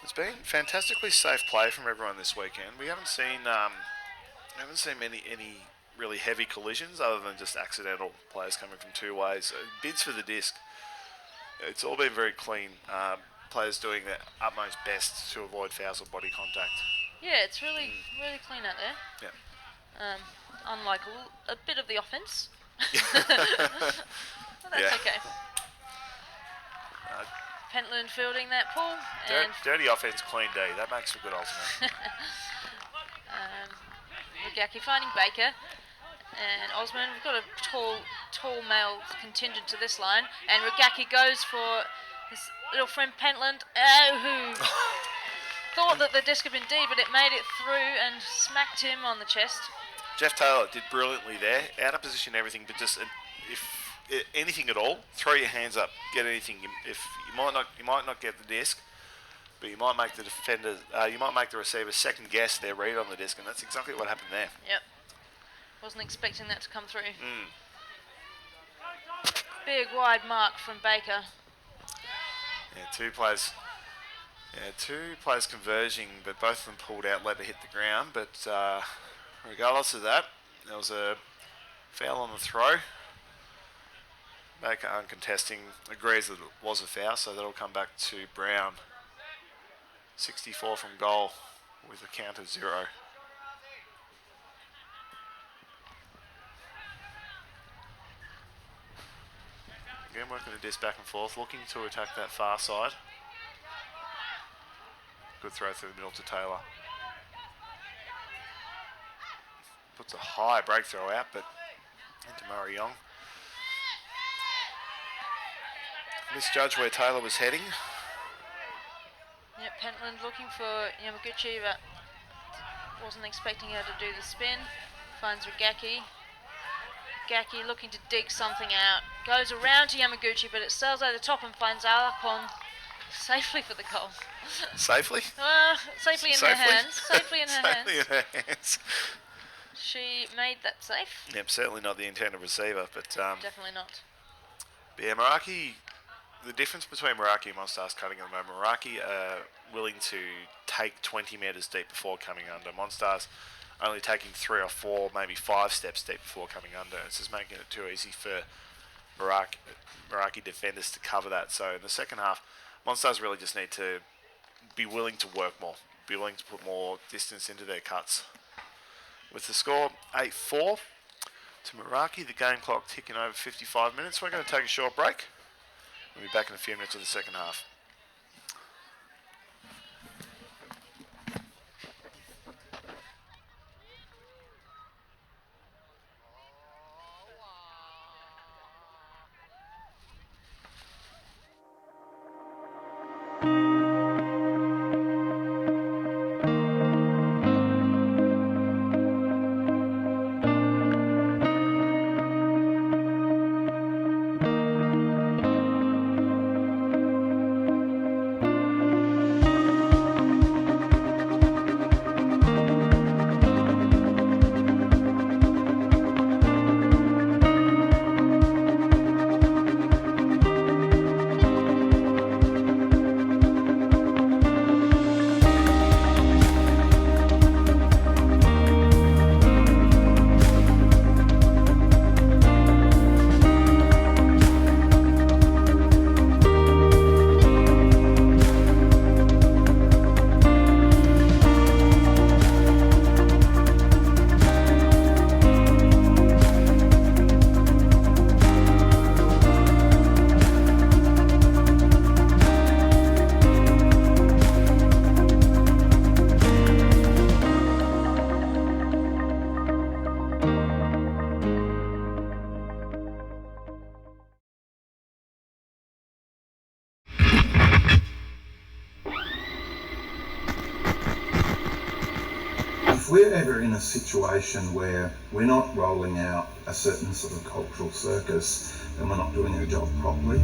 It's been fantastically safe play from everyone this weekend. We haven't seen any really heavy collisions other than just accidental players coming from 2 ways. Bids for the disc. It's all been very clean. Players doing their utmost best to avoid fouls or body contact. Yeah, it's really clean out there. Yeah. Unlike a bit of the offense. Well, that's okay. Pentland fielding that pull. And Dirty offense, clean D. That makes for good ultimate. Lugaki finding Baker. And Osman, we've got a tall male contingent to this line. And Regaki goes for his little friend Pentland, who thought that the disc had been deep, but it made it through and smacked him on the chest. Jeff Taylor did brilliantly there, out of position, everything, but just if anything at all, throw your hands up, get anything. If you might not get the disc, but you might make the defender, you might make the receiver second guess their read on the disc, and that's exactly what happened there. Yep. Wasn't expecting that to come through. Big wide mark from Baker. Yeah, two players converging, but both of them pulled out, let it hit the ground. But regardless of that, there was a foul on the throw. Baker uncontesting, agrees that it was a foul, so that'll come back to Brown. 64 from goal with a count of 0. Again, working the disc back and forth, looking to attack that far side. Good throw through the middle to Taylor. Puts a high break throw out, but into Murray Young. Misjudged where Taylor was heading. Yep, Pentland looking for Yamaguchi, but wasn't expecting her to do the spin. Finds Regaki. Regaki looking to dig something out. Goes around to Yamaguchi, but it sails over the top and finds Alakon safely for the goal. Safely? Safely in her hands. Safely in her Safely hands. in her hands. She made that safe. Yep, certainly not the intended receiver, but Definitely not. yeah, Meraki, the difference between Meraki and Monstars cutting at the moment, Meraki are willing to take 20 metres deep before coming under. Monstars only taking 3 or 4, maybe 5 steps deep before coming under. It's just making it too easy for Meraki defenders to cover that. So in the second half, Monstars really just need to be willing to work more, be willing to put more distance into their cuts. With the score 8-4 to Meraki, the game clock ticking over 55 minutes. We're going to take a short break. We'll be back in a few minutes of the second half. If we're ever in a situation where we're not rolling out a certain sort of cultural circus, then we're not doing our job properly.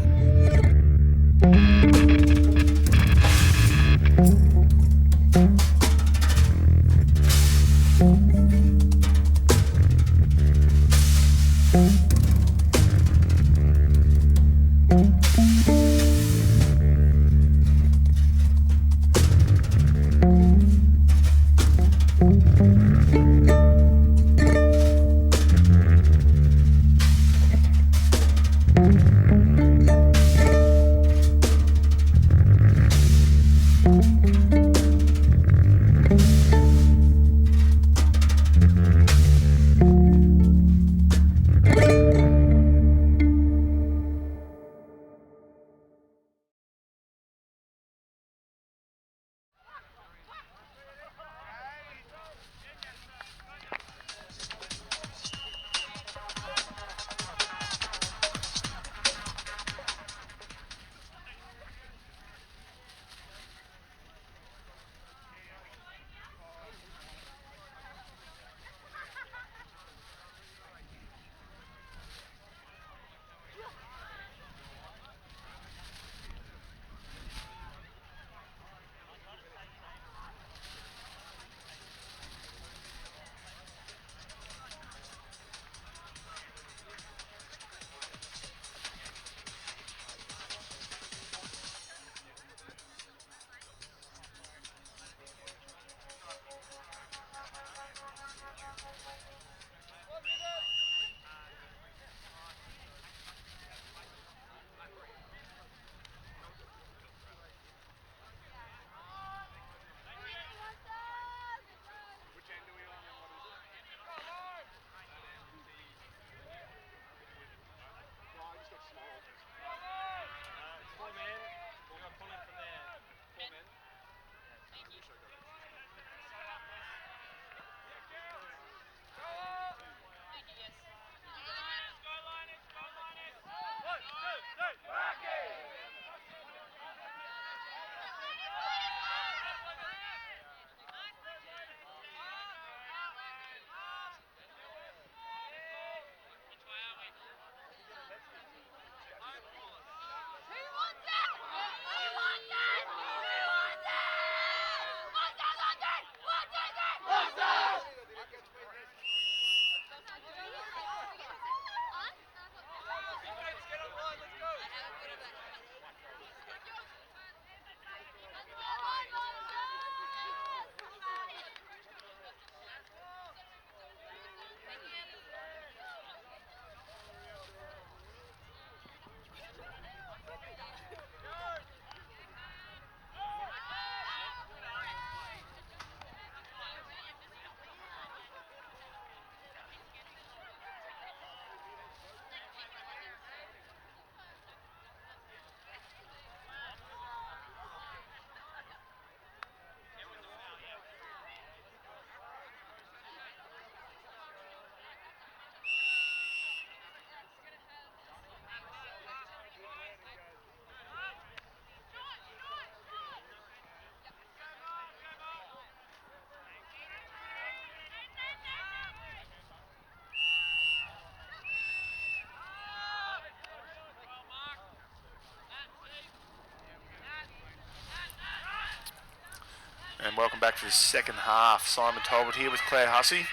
And welcome back to the second half. Simon Talbot here with Claire Hussey,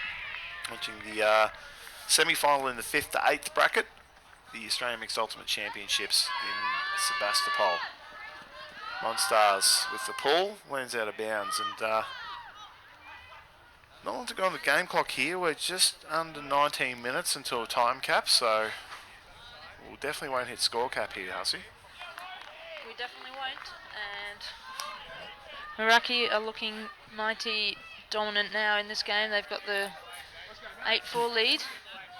watching the semi-final in the 5th to 8th bracket, the Australian Mixed Ultimate Championships in Sebastopol. Monstars with the pull, lands out of bounds, and not long to go on the game clock here. We're just under 19 minutes until time cap, so we'll definitely won't hit score cap here, Hussey. We definitely won't. And Meraki are looking mighty dominant now in this game. They've got the 8-4 lead,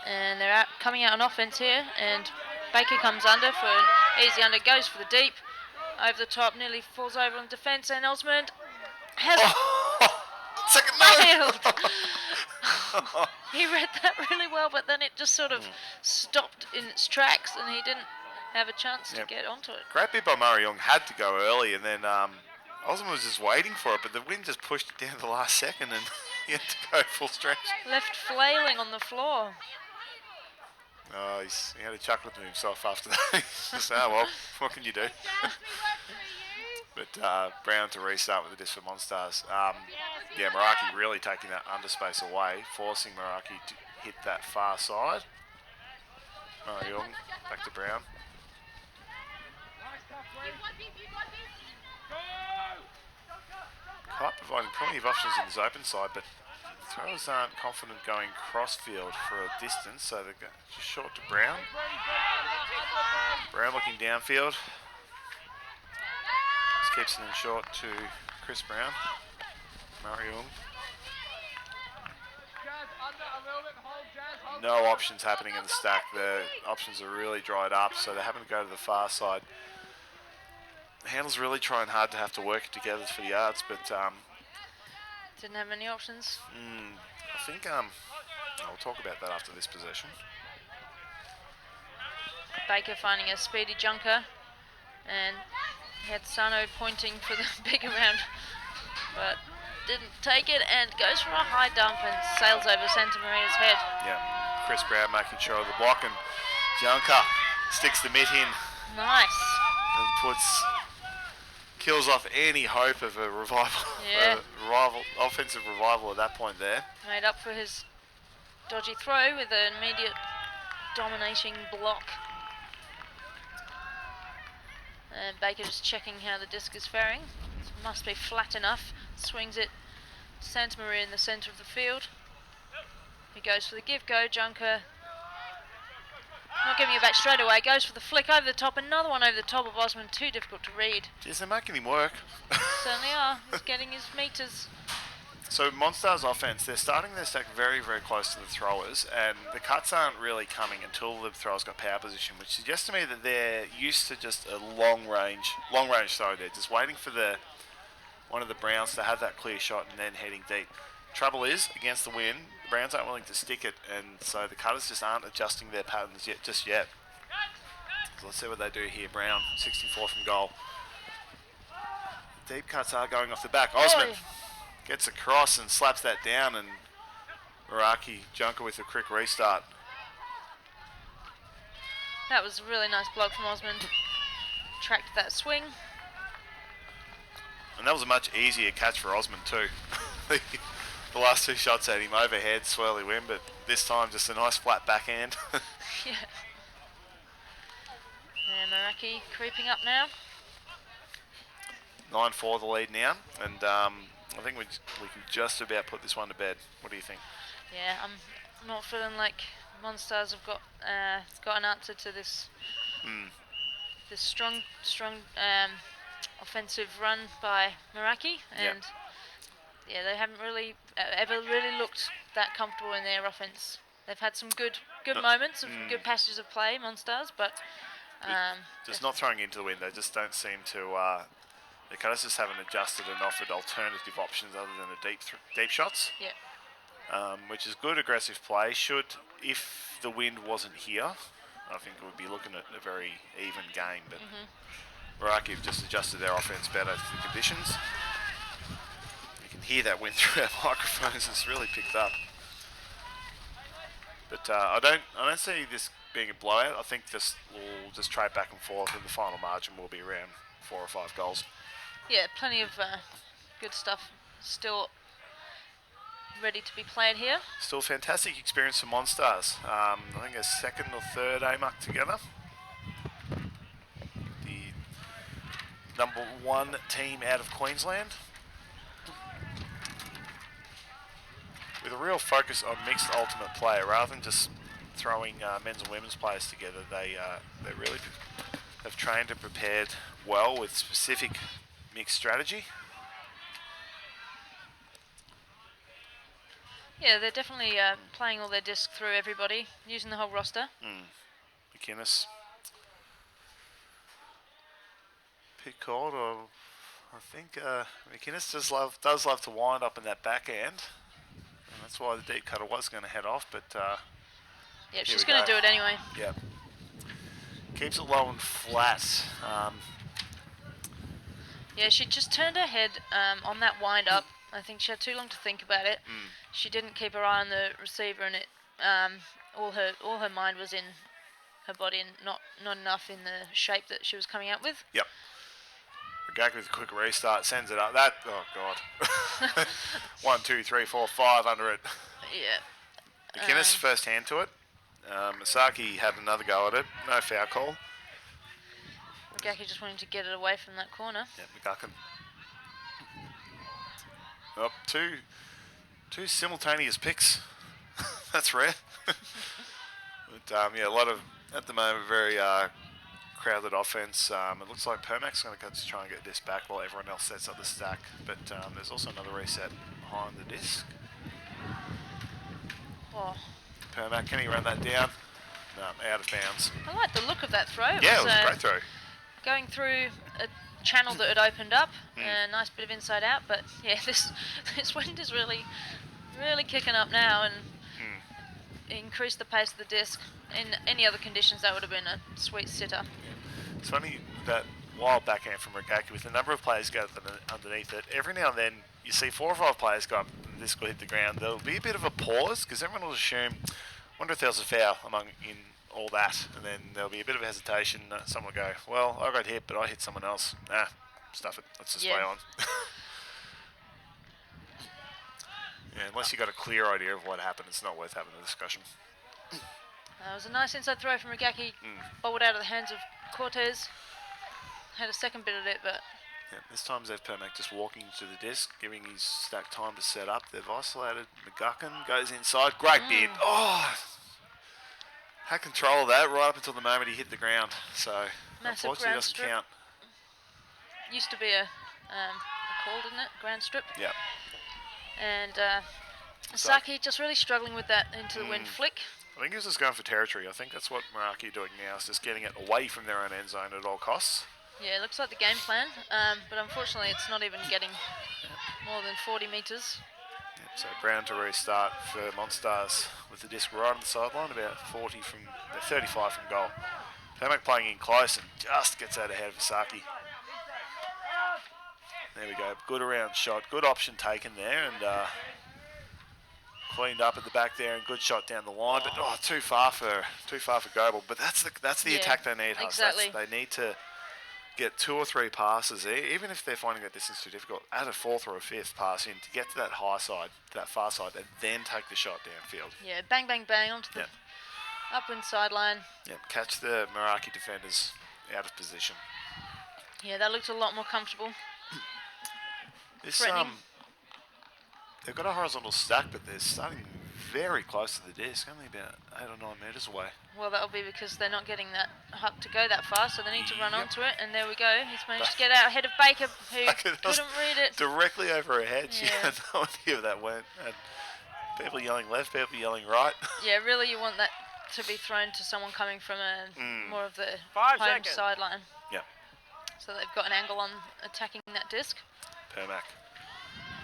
and they're coming out on offense here. And Baker comes under for an easy under, goes for the deep, over the top, nearly falls over on defence, and Osmond has Second failed. He read that really well, but then it just sort of stopped in its tracks, and he didn't have a chance to get onto it. Great bit by Murray Young, had to go early, and then Osmond was just waiting for it, but the wind just pushed it down to the last second, and he had to go full stretch. Left flailing on the floor. Oh, he had a chuckle to himself after that. He's just, oh well, what can you do? But Brown to restart with the disc for Monstars. Yeah, Meraki really taking that underspace away, forcing Meraki to hit that far side. Murray Young, back to Brown. Kite providing plenty of options in his open side, but the throwers aren't confident going cross-field for a distance, so they're just short to Brown. Brown looking downfield. Just keeps it in short to Chris Brown. Murray Young. No options happening in the stack. The options are really dried up, so they're having to go to the far side. The handle's really trying hard to have to work together for the yards, but didn't have many options. I think I'll talk about that after this possession. Baker finding a speedy junker, and he had Sano pointing for the big round, but didn't take it, and goes for a high dump and sails over Santa Maria's head. Yeah, Chris Brown making sure of the block, and Junker sticks the mitt in. Nice. And kills off any hope of a revival, offensive revival at that point there. Made up for his dodgy throw with an immediate dominating block. And Baker just checking how the disc is faring. It must be flat enough. Swings it to Santa Maria in the centre of the field. He goes for the give-go. Junker not giving it back straight away. Goes for the flick over the top. Another one over the top of Osmond. Too difficult to read. Jeez, they're making him work. Certainly are. He's getting his meters. So Monstars offense, they're starting their stack very, very close to the throwers, and the cuts aren't really coming until the throwers got power position, which suggests to me that they're used to just a long range throw. They're just waiting for one of the Browns to have that clear shot and then heading deep. Trouble is, against the wind, the Browns aren't willing to stick it, and so the cutters just aren't adjusting their patterns just yet. So let's see what they do here. Brown, 64 from goal. Deep cuts are going off the back. Osmond gets across and slaps that down, and Meraki Junker with a quick restart. That was a really nice block from Osmond. Tracked that swing. And that was a much easier catch for Osmond too. The last two shots at him overhead, swirly wind, but this time just a nice flat backhand. Yeah. And Meraki creeping up now. 9-4 the lead now, and I think we can just about put this one to bed. What do you think? Yeah, I'm not feeling like Monstars have got an answer to this this strong offensive run by Meraki, and they haven't really ever really looked that comfortable in their offense. They've had some good moments of good passages of play, Monstars, but just not throwing into the wind. They just don't seem to. The cutters just haven't adjusted and offered alternative options other than the deep shots. Yeah. Which is good aggressive play. If the wind wasn't here, I think we would be looking at a very even game. But Meraki have just adjusted their offense better to the conditions. You can hear that wind through our microphones. It's really picked up. But I don't see this being a blowout. I think this will just trade back and forth, and the final margin will be around 4 or 5 goals. Yeah, plenty of good stuff still ready to be played here. Still fantastic experience for Monstars. I think a second or third AMUC together. The #1 team out of Queensland. With a real focus on mixed ultimate play, rather than just throwing men's and women's players together, they really have trained and prepared well with specific mixed strategy. Yeah, they're definitely playing all their disc through everybody, using the whole roster. McInnes. Pick called, or I think McInnes does love to wind up in that backhand. And that's why the deep cutter was going to head off, but yeah, she's going to do it anyway. Yeah. Keeps it low and flat. Yeah, she just turned her head on that wind up. I think she had too long to think about it. She didn't keep her eye on the receiver, and it all her mind was in her body, and not enough in the shape that she was coming out with. Yep. Meraki with a quick restart, sends it up. That, oh God. 1, 2, 3, 4, 5 under it. Yeah. McInnes first hand to it. Misaki had another go at it. No foul call. Meraki just wanting to get it away from that corner. Yeah, McGuckin. Oh, two simultaneous picks. That's rare. But yeah, a lot of, at the moment, very crowded offense. It looks like Permac's going to go to try and get this back while everyone else sets up the stack. But there's also another reset behind the disc. Oh. Permac, can he run that down? No, out of bounds. I like the look of that throw. Yeah, it was a great throw. Going through a channel that had opened up, a nice bit of inside out. But yeah, this wind is really kicking up now, and increased the pace of the disc. In any other conditions, that would have been a sweet sitter. It's funny that wild backhand from Meraki, with the number of players go underneath it, every now and then you see 4 or 5 players go up and the disc will hit the ground. There'll be a bit of a pause because everyone will assume, wonder if there was a foul in all that, and then there'll be a bit of a hesitation. Someone will go, well, I got hit, but I hit someone else. Nah, stuff it. Let's just play on. Yeah, unless you got a clear idea of what happened, it's not worth having a discussion. That was a nice inside throw from Meraki, bowled out of the hands of Cortez. Had a second bit at it, but... Yeah, this time Zev Permac just walking to the disc, giving his stack time to set up. They've isolated. McGuckin goes inside. Great bid. Oh! Had control of that right up until the moment he hit the ground. So, massive unfortunately, doesn't count. Used to be a call, didn't it? Ground strip. Yeah. And Saki just really struggling with that into the wind flick. I think he was just going for territory. I think that's what Meraki are doing now, is just getting it away from their own end zone at all costs. Yeah, it looks like the game plan, but unfortunately it's not even getting more than 40 metres. Yep, so Brown to restart for Monstars with the disc right on the sideline, about 35 from goal. Permac playing in close and just gets out ahead of Saki. There we go, good around shot, good option taken there, and cleaned up at the back there, and good shot down the line, but too far for Goebel. But that's the attack they need, Huss. Exactly. They need to get 2 or 3 passes, even if they're finding that distance too difficult. Add a 4th or a 5th pass in to get to that high side, to that far side, and then take the shot downfield. Yeah, bang, bang, bang onto the upwind sideline. Yep, catch the Meraki defenders out of position. Yeah, that looked a lot more comfortable. This Threatening. They've got a horizontal stack, but they're starting very close to the disc, only about 8 or 9 metres away. Well, that'll be because they're not getting that huck to go that far, so they need to run onto it, and there we go. He's managed to get out ahead of Baker, who couldn't read it. Directly over her head. She had no idea where that went. And people yelling left, people yelling right. Yeah, really you want that to be thrown to someone coming from more of the 5 home seconds. sideline. Yep. So they've got an angle on attacking that disc. Permac.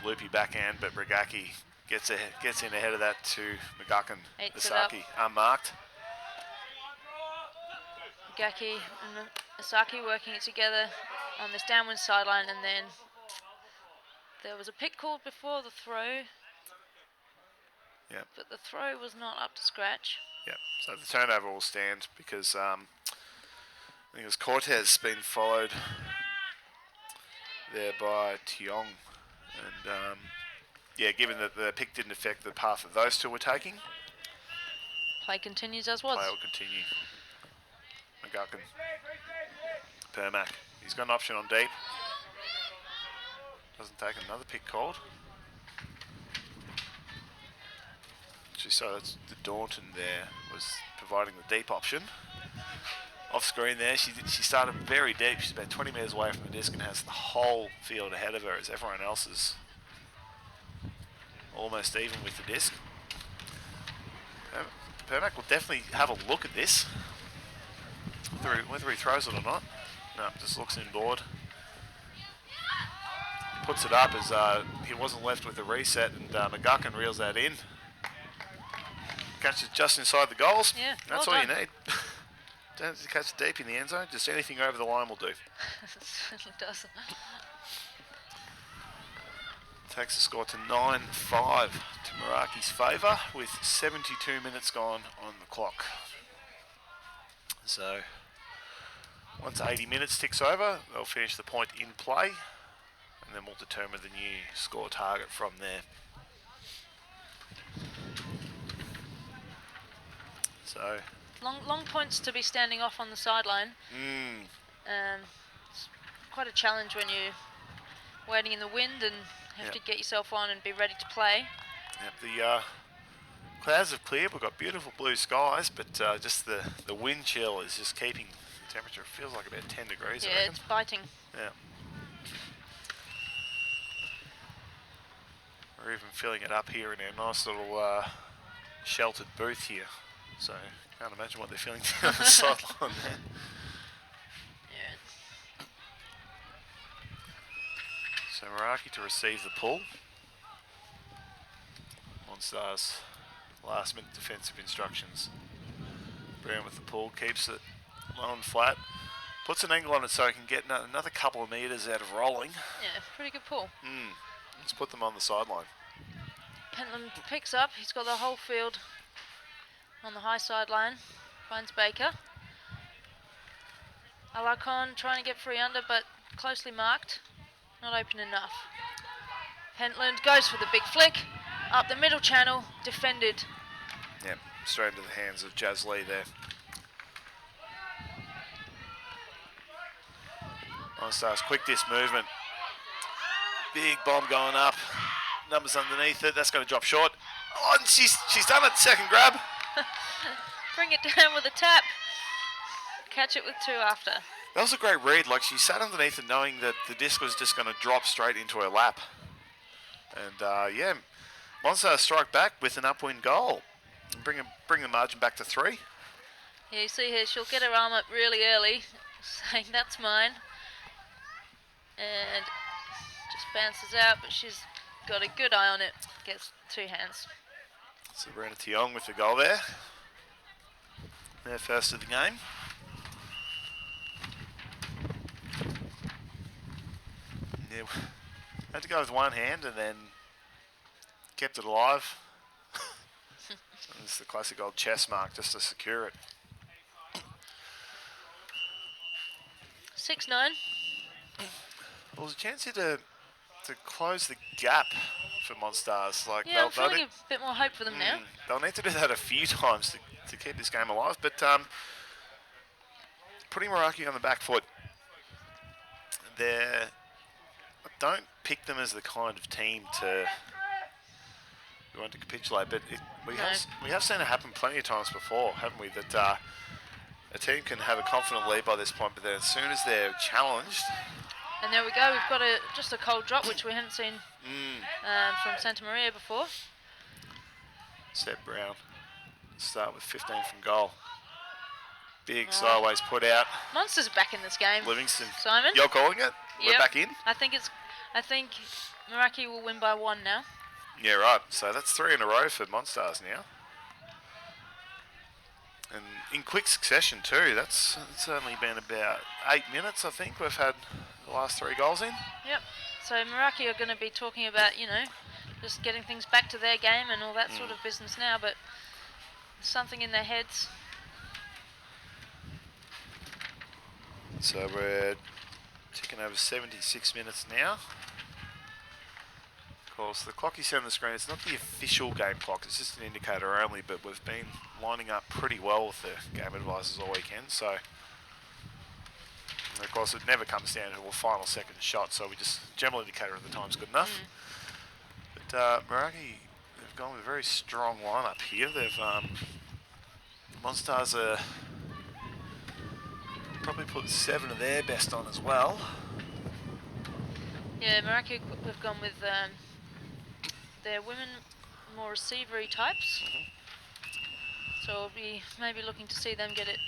Loopy backhand, but Meraki gets in ahead of that to McGuckin. Asaki unmarked. Meraki and Asaki working it together on this downwind sideline, and then there was a pick called before the throw. Yep. But the throw was not up to scratch. Yep. So the turnover will stand because I think it was Cortez being followed there by Tiong. And yeah, given that the pick didn't affect the path that those two were taking, Play continues as was. play will continue. McGuckin. Permac. He's got an option on deep. Doesn't take another pick called. Actually, so that's the Daunton there was providing the deep option. Off screen there, she started very deep. She's about 20 metres away from the disc and has the whole field ahead of her as everyone else is almost even with the disc. Permac will definitely have a look at this, whether he throws it or not. No, just looks inboard. Puts it up as he wasn't left with a reset, and McGuckin reels that in. Catches just inside the goals. Yeah, That's well all done. you need. Don't have to catch it deep in the end zone. Just anything over the line will do. It certainly does. Takes the score to 9-5 to Meraki's favour with 72 minutes gone on the clock. So once 80 minutes ticks over, they'll finish the point in play, and then we'll determine the new score target from there. So Long points to be standing off on the sideline. It's quite a challenge when you're waiting in the wind and have to get yourself on and be ready to play. Yep, the clouds have cleared. We've got beautiful blue skies, but just the wind chill is just keeping the temperature. It feels like about 10 degrees. I Yeah, reckon. it's biting. Yeah. We're even filling it up here in our nice little sheltered booth here. So can't imagine what they're feeling down the sideline there. Yeah. So Meraki to receive the pull. Monstars last minute defensive instructions. Brown with the pull, keeps it low and flat. Puts an angle on it so he can get another couple of metres out of rolling. Yeah, pretty good pull. Let's put them on the sideline. Pentland picks up. He's got the whole field on the high sideline. Finds Baker. Alarcon trying to get free under, but closely marked. Not open enough. Pentland goes for the big flick. Up the middle channel. Defended. Yep, straight into the hands of Jazz Lee there. Monstars quick disc movement. Big bomb going up. Numbers underneath it. That's going to drop short. Oh, and she's done it. Second grab. Bring it down with a tap. Catch it with two after. That was a great read. Like, she sat underneath it knowing that the disc was just going to drop straight into her lap. And yeah, Monstars strike back with an upwind goal. And bring the margin back to 3. Yeah, you see here, she'll get her arm up really early, saying that's mine. And just bounces out, but she's got a good eye on it. Gets 2 hands. So Brenda Tiong with the goal there. Their first of the game. Yeah, had to go with one hand and then kept it alive. It's the classic old chest mark just to secure it. 6-9. Well, there's a chance here to close the gap for Monstars. Like Yeah, I'm feeling a bit more hope for them now. They'll need to do that a few times to keep this game alive. But putting Meraki on the back foot, I don't pick them as the kind of team to want to capitulate. But we have seen it happen plenty of times before, haven't we? That a team can have a confident lead by this point, but then as soon as they're challenged. And there we go, we've got just a cold drop, which we haven't seen from Santa Maria before. Seb Brown, start with 15 from goal. Big sideways put out. Monsters are back in this game. Livingston. Simon? You're calling it? We're Yep. back in? I think Meraki will win by 1 now. Yeah, right. So that's 3 in a row for Monstars now. And in quick succession too. That's only been about 8 minutes, I think, we've had the last 3 goals in. Yep. So Meraki are going to be talking about, just getting things back to their game and all that sort of business now, but there's something in their heads. So we're ticking over 76 minutes now. course, the clock you see on the screen, it's not the official game clock, it's just an indicator only, but we've been lining up pretty well with the game advisors all weekend, so... And of course, it never comes down to a final second shot, so we just general indicator of the time's good enough. But Meraki, they've gone with a very strong lineup here. They've Monstars are probably put 7 of their best on as well. Yeah, Meraki have gone with their women more receivery types. So we'll be maybe looking to see them get it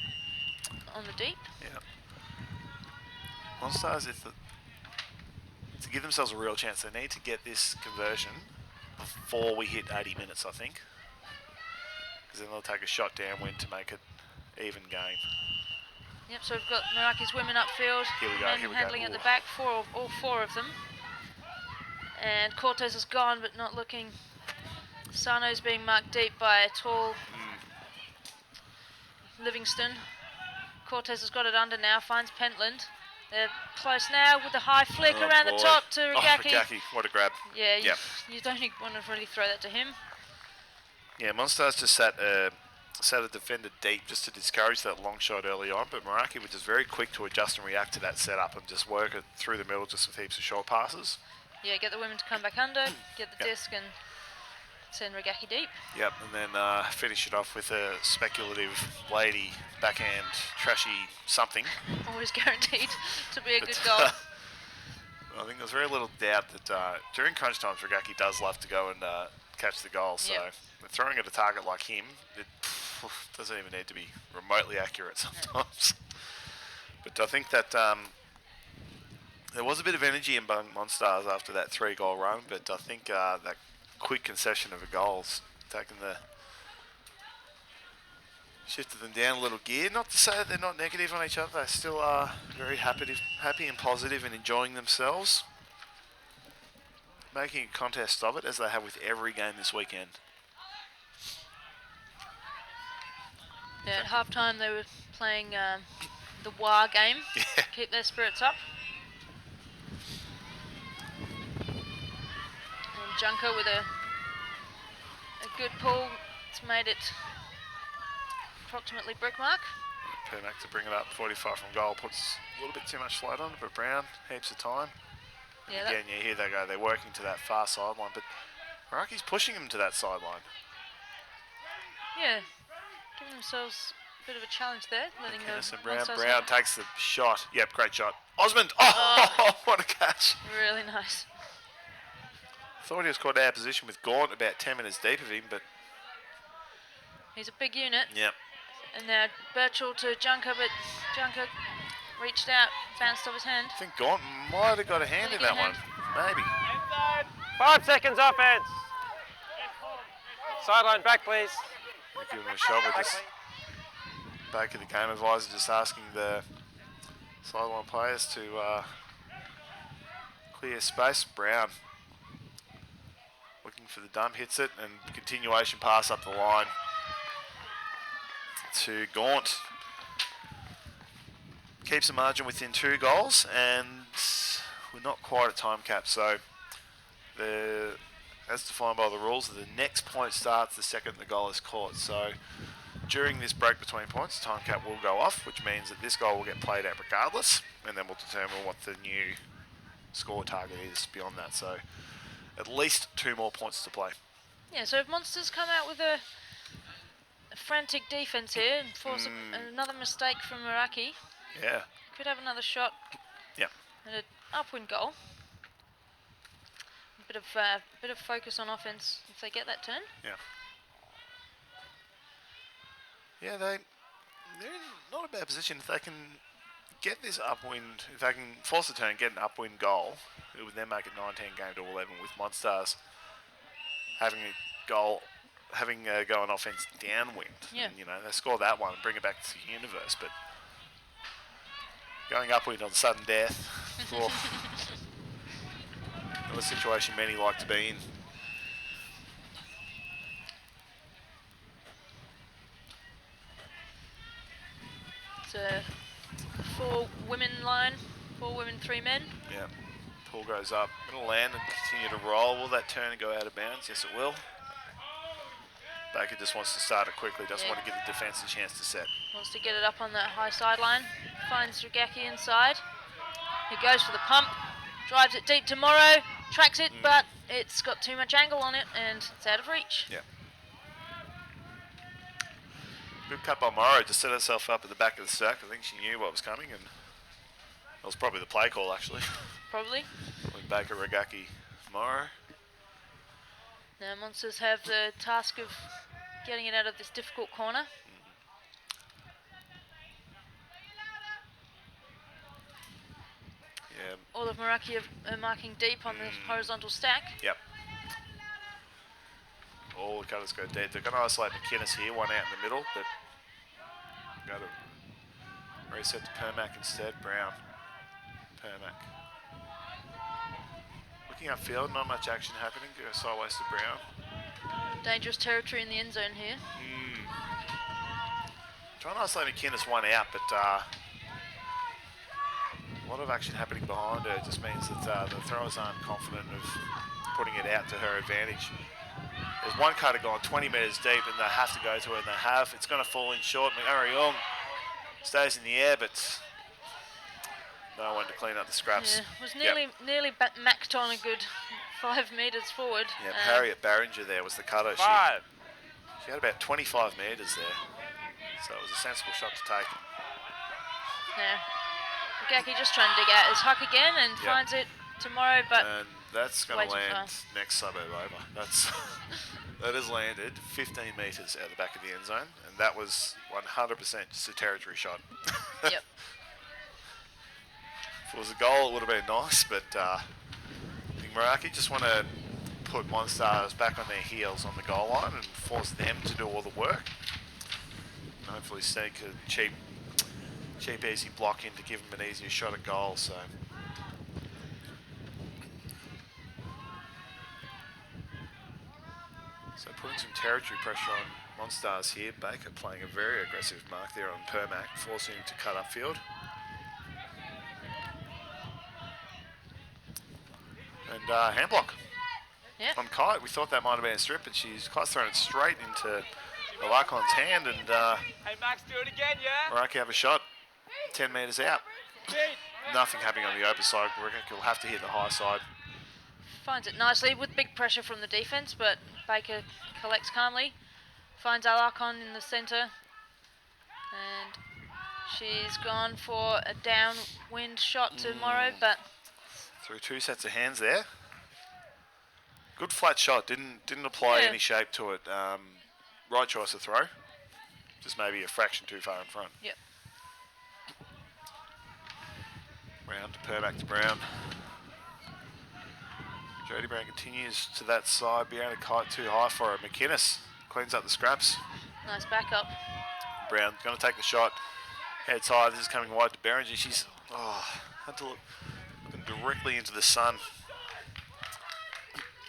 on the deep. Yeah. Monstars, to give themselves a real chance, they need to get this conversion before we hit 80 minutes, I think. Because then they'll take a shot downwind to make it even game. Yep, so we've got Meraki's women upfield, Here we go, men here we handling go. at the back, all four of them. And Cortez is gone, but not looking. Sano's being marked deep by a tall Livingston. Cortez has got it under now, finds Pentland. They're close now with the high flick around the top to Regaki. Oh, Regaki, what a grab. Yeah, Yep. you don't want to really throw that to him. Yeah, Monstars just sat a defender deep just to discourage that long shot early on, but Meraki was just very quick to adjust and react to that setup and just work it through the middle just with heaps of short passes. Yeah, get the women to come back under, get the disc and send Regaki deep. Yep, and then finish it off with a speculative lady backhand trashy something. Always guaranteed to be a good But, goal. I think there's very little doubt that during crunch times, Regaki does love to go and catch the goal. So throwing at a target like him, it doesn't even need to be remotely accurate sometimes. But I think that there was a bit of energy in Monstars after that 3-goal run, but I think that quick concession of a goal's taken shifted them down a little gear. Not to say that they're not negative on each other, they still are very happy and positive and enjoying themselves. Making a contest of it, as they have with every game this weekend. Yeah, at halftime they were playing the WA game, Yeah. keep their spirits up. And Junker with a good pull, it's made it approximately brick mark. Permac to bring it up 45 from goal, puts a little bit too much float on it, but Brown, heaps of time. Yeah, Again, here they go, they're working to that far sideline, but Meraki's pushing them to that sideline. yeah, giving themselves a bit of a challenge there, letting Kennison, the Brown, Monstars Brown have- takes the shot. Yep, great shot. Osmond, oh, what a catch. Really nice. Thought he was caught out of position with Gaunt about 10 minutes deep of him, but He's a big unit. yep. And now Birchall to Junker, but Junker reached out, bounced off his hand. I think Gaunt might have got a hand in that one. Maybe. 5 seconds offense. Sideline back, please. Give him a shot. We're just back at the game advisor, just asking the sideline players to clear space. Brown looking for the dump, hits it, and continuation pass up the line to Gaunt. Keeps the margin within 2 goals, and we're not quite at time cap, so as defined by the rules, the next point starts the second the goal is caught. So during this break between points, time cap will go off, which means that this goal will get played out regardless, and then we'll determine what the new score target is beyond that. So at least 2 more points to play. Yeah, so if Monsters come out with a frantic defense here and force another mistake from Meraki, Yeah. could have another shot Yep. at an upwind goal. A bit of focus on offense if they get that turn. Yeah. Yeah, they're in not a bad position if they can get this upwind. If they can force a turn, get an upwind goal, it would then make it 19 game to 11 with Monstars having a go on offense downwind. Yeah. And, they score that one and bring it back to the universe, but going upwind on sudden death, not a situation many like to be in. It's a 4 women line, 4 women, 3 men. Yeah. Pull goes up. It'll land and continue to roll. Will that turn and go out of bounds? Yes, it will. Baker just wants to start it quickly. Doesn't want to give the defence a chance to set. Wants to get it up on that high sideline. Finds Rugaki inside. He goes for the pump. Drives it deep to Morrow. Tracks it, but it's got too much angle on it and it's out of reach. Yeah. Good cut by Morrow to set herself up at the back of the stack. I think she knew what was coming, and that was probably the play call, actually. Probably. With Baker, Rugaki, Morrow. Now Monsters have the task of getting it out of this difficult corner. Yeah. All of Meraki are marking deep on the horizontal stack. Yep. All the cutters go dead. They're going to isolate McInnes here, one out in the middle, but go to reset to Permac instead. Brown. Permac. Looking upfield, not much action happening. Go sideways to Brown. Dangerous territory in the end zone here. Trying to isolate McInnes one out, but a lot of action happening behind her. It just means that the throwers aren't confident of putting it out to her advantage. There's one cutter gone 20 metres deep and they have to go to it, and they have. It's going to fall in short. McArayong stays in the air, but no one to clean up the scraps. Yeah, was nearly macked on a good 5 metres forward. Yeah, Harriet Barringer there was the cutter. She had about 25 metres there, so it was a sensible shot to take. Yeah, Rugaki just trying to dig out his huck again and finds it tomorrow, but and that's going way to too land fast. next suburb over. That has landed 15 metres out the back of the end zone, and that was 100% just a territory shot. Yep. If it was a goal, it would have been nice, but I think Meraki just want to put Monstars back on their heels on the goal line and force them to do all the work. And hopefully sneak a cheap, easy block in to give them an easier shot at goal. So. So putting some territory pressure on Monstars here. Baker playing a very aggressive mark there on Permac, forcing him to cut upfield. And hand block on Kite. We thought that might have been a strip, but Kite's thrown it straight into Alarcon's hand, and Hey Max, do it again, yeah? Meraki have a shot 10 metres out. Nothing happening on the open side. Meraki will have to hit the high side. finds it nicely with big pressure from the defence, but Baker collects calmly. Finds Alarcon in the centre, and she's gone for a downwind shot to Morrow, but Through two sets of hands there. Good flat shot. Didn't apply any shape to it. Right choice to throw. Just maybe a fraction too far in front. Yep. Round to Permac to Brown. Jody Brown continues to that side. Behind a Kite too high for her. McInnes cleans up the scraps. Nice backup. Brown going to take the shot. Heads high. This is coming wide to Berenger. She's had to look directly into the sun.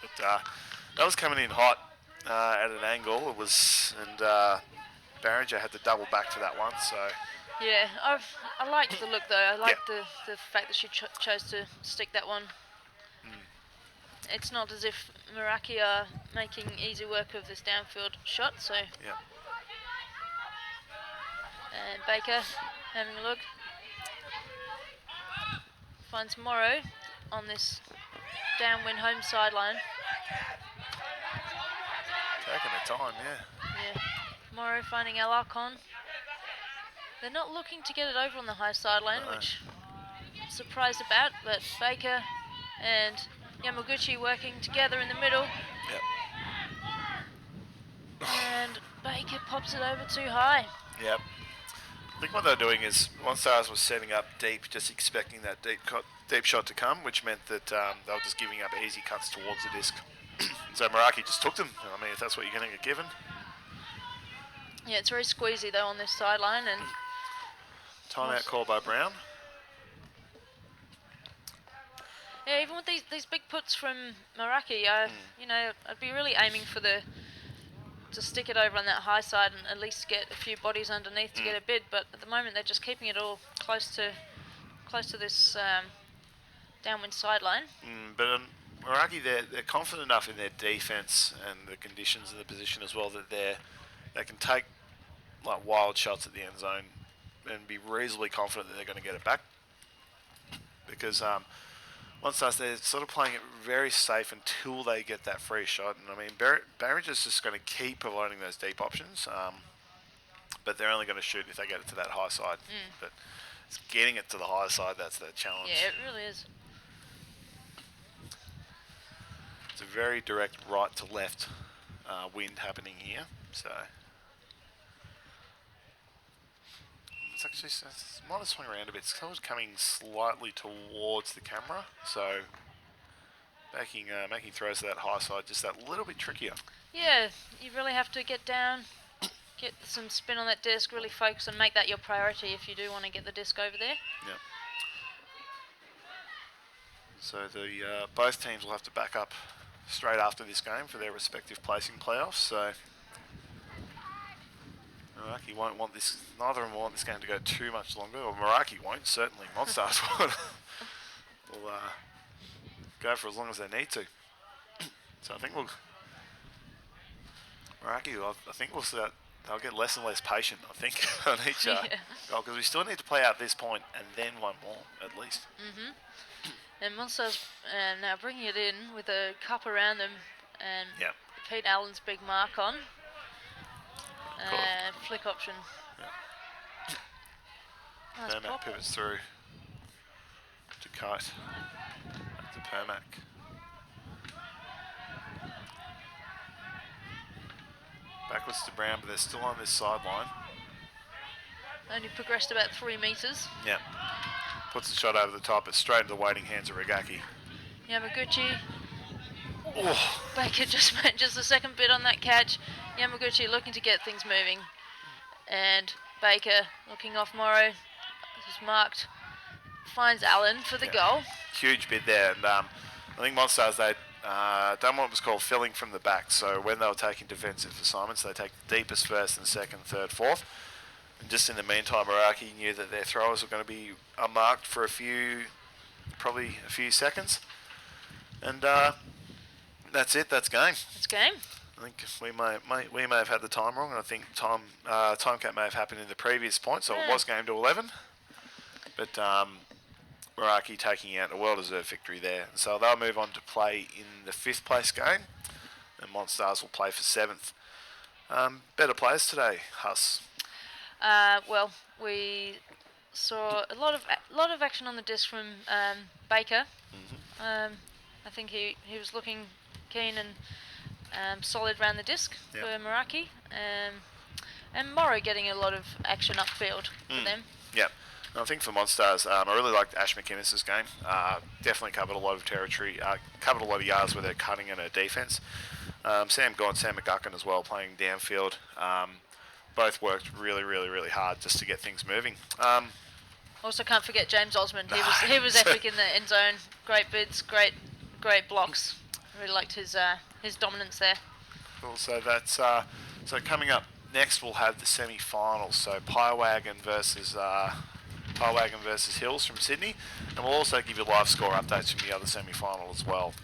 But that was coming in hot at an angle. It was, and Berenger had to double back to that one. So Yeah, I liked the look though. I liked the fact that she chose to stick that one. It's not as if Meraki are making easy work of this downfield shot, so. yeah. And Baker having a look. Finds Morrow on this downwind home sideline. Taking their time, yeah. Yeah. Morrow finding Alarcon. They're not looking to get it over on the high sideline, which I'm surprised about, but Baker and Yamaguchi working together in the middle. Yep. And Baker pops it over too high. Yep. I think what they're doing is Monstars was setting up deep, just expecting that deep shot to come, which meant that they were just giving up easy cuts towards the disc. So Meraki just took them. I mean, if that's what you're going to get given. Yeah, it's very squeezy though on this sideline, and Timeout call by Brown. yeah, even with these big puts from Meraki, you know, I'd be really aiming for to stick it over on that high side and at least get a few bodies underneath to get a bid. But at the moment, they're just keeping it all close to this downwind sideline. But Meraki, they're confident enough in their defence and the conditions and the position as well that they can take like wild shots at the end zone and be reasonably confident that they're going to get it back. Because Monstars, they're sort of playing it very safe until they get that free shot. And I mean, Barringer's just going to keep providing those deep options, but they're only going to shoot if they get it to that high side. But it's getting it to the high side that's the challenge. Yeah, it really is. It's a very direct right to left wind happening here. So it's actually might have swung around a bit. It's kind of coming slightly towards the camera, so making throws to that high side just that little bit trickier. Yeah, you really have to get down, get some spin on that disc, really focus and make that your priority if you do want to get the disc over there. Yeah. So the both teams will have to back up straight after this game for their respective placing playoffs. So Meraki won't want this. Neither of them will want this game to go too much longer. Or Meraki won't. Certainly, Monstars will go for as long as they need to. So I think Meraki, I think we'll see that they'll get less and less patient. I think on each goal, because we still need to play out this point and then one more at least. And Monstars now bringing it in with a cup around them and Pete Allen's big mark on. Flick option. Nice Permac pop. pivots through to Kite. Back to Permac. Backwards to Brown, but they're still on this sideline. Only progressed about 3 metres. Yeah. Puts the shot over the top. It's straight into the waiting hands of Regaki. Yamaguchi. Oh. Baker just made just the second bit on that catch. Yamaguchi looking to get things moving. And Baker looking off Morrow. He's marked. Finds Allen for the goal. Huge bid there. And I think Monstars, they'd done what was called filling from the back. So when they were taking defensive assignments, they take the deepest first and second, third, fourth. And just in the meantime, Meraki knew that their throwers were going to be unmarked for probably a few seconds. And that's it. That's game. It's game. I think we may have had the time wrong, and I think time cap may have happened in the previous point, so it was game to 11. But Meraki taking out a well-deserved victory there. And so they'll move on to play in the 5th place game, and Monstars will play for 7th. Better players today, Huss. Well, we saw a lot of action on the disc from Baker. I think he was looking keen and solid round the disc for Meraki. And Morrow getting a lot of action upfield for them. Yeah. I think for Monstars, I really liked Ash McInnes's game. Definitely covered a lot of territory, covered a lot of yards with her cutting and her defence. Sam McGuckin as well, playing downfield. Both worked really, really, really hard just to get things moving. Also, can't forget James Osmond. He was epic in the end zone. Great bids, great blocks. Really liked his dominance there. Cool. So that's so coming up next. We'll have the semi-finals. So Piewagon versus Hills from Sydney, and we'll also give you live score updates from the other semi-final as well.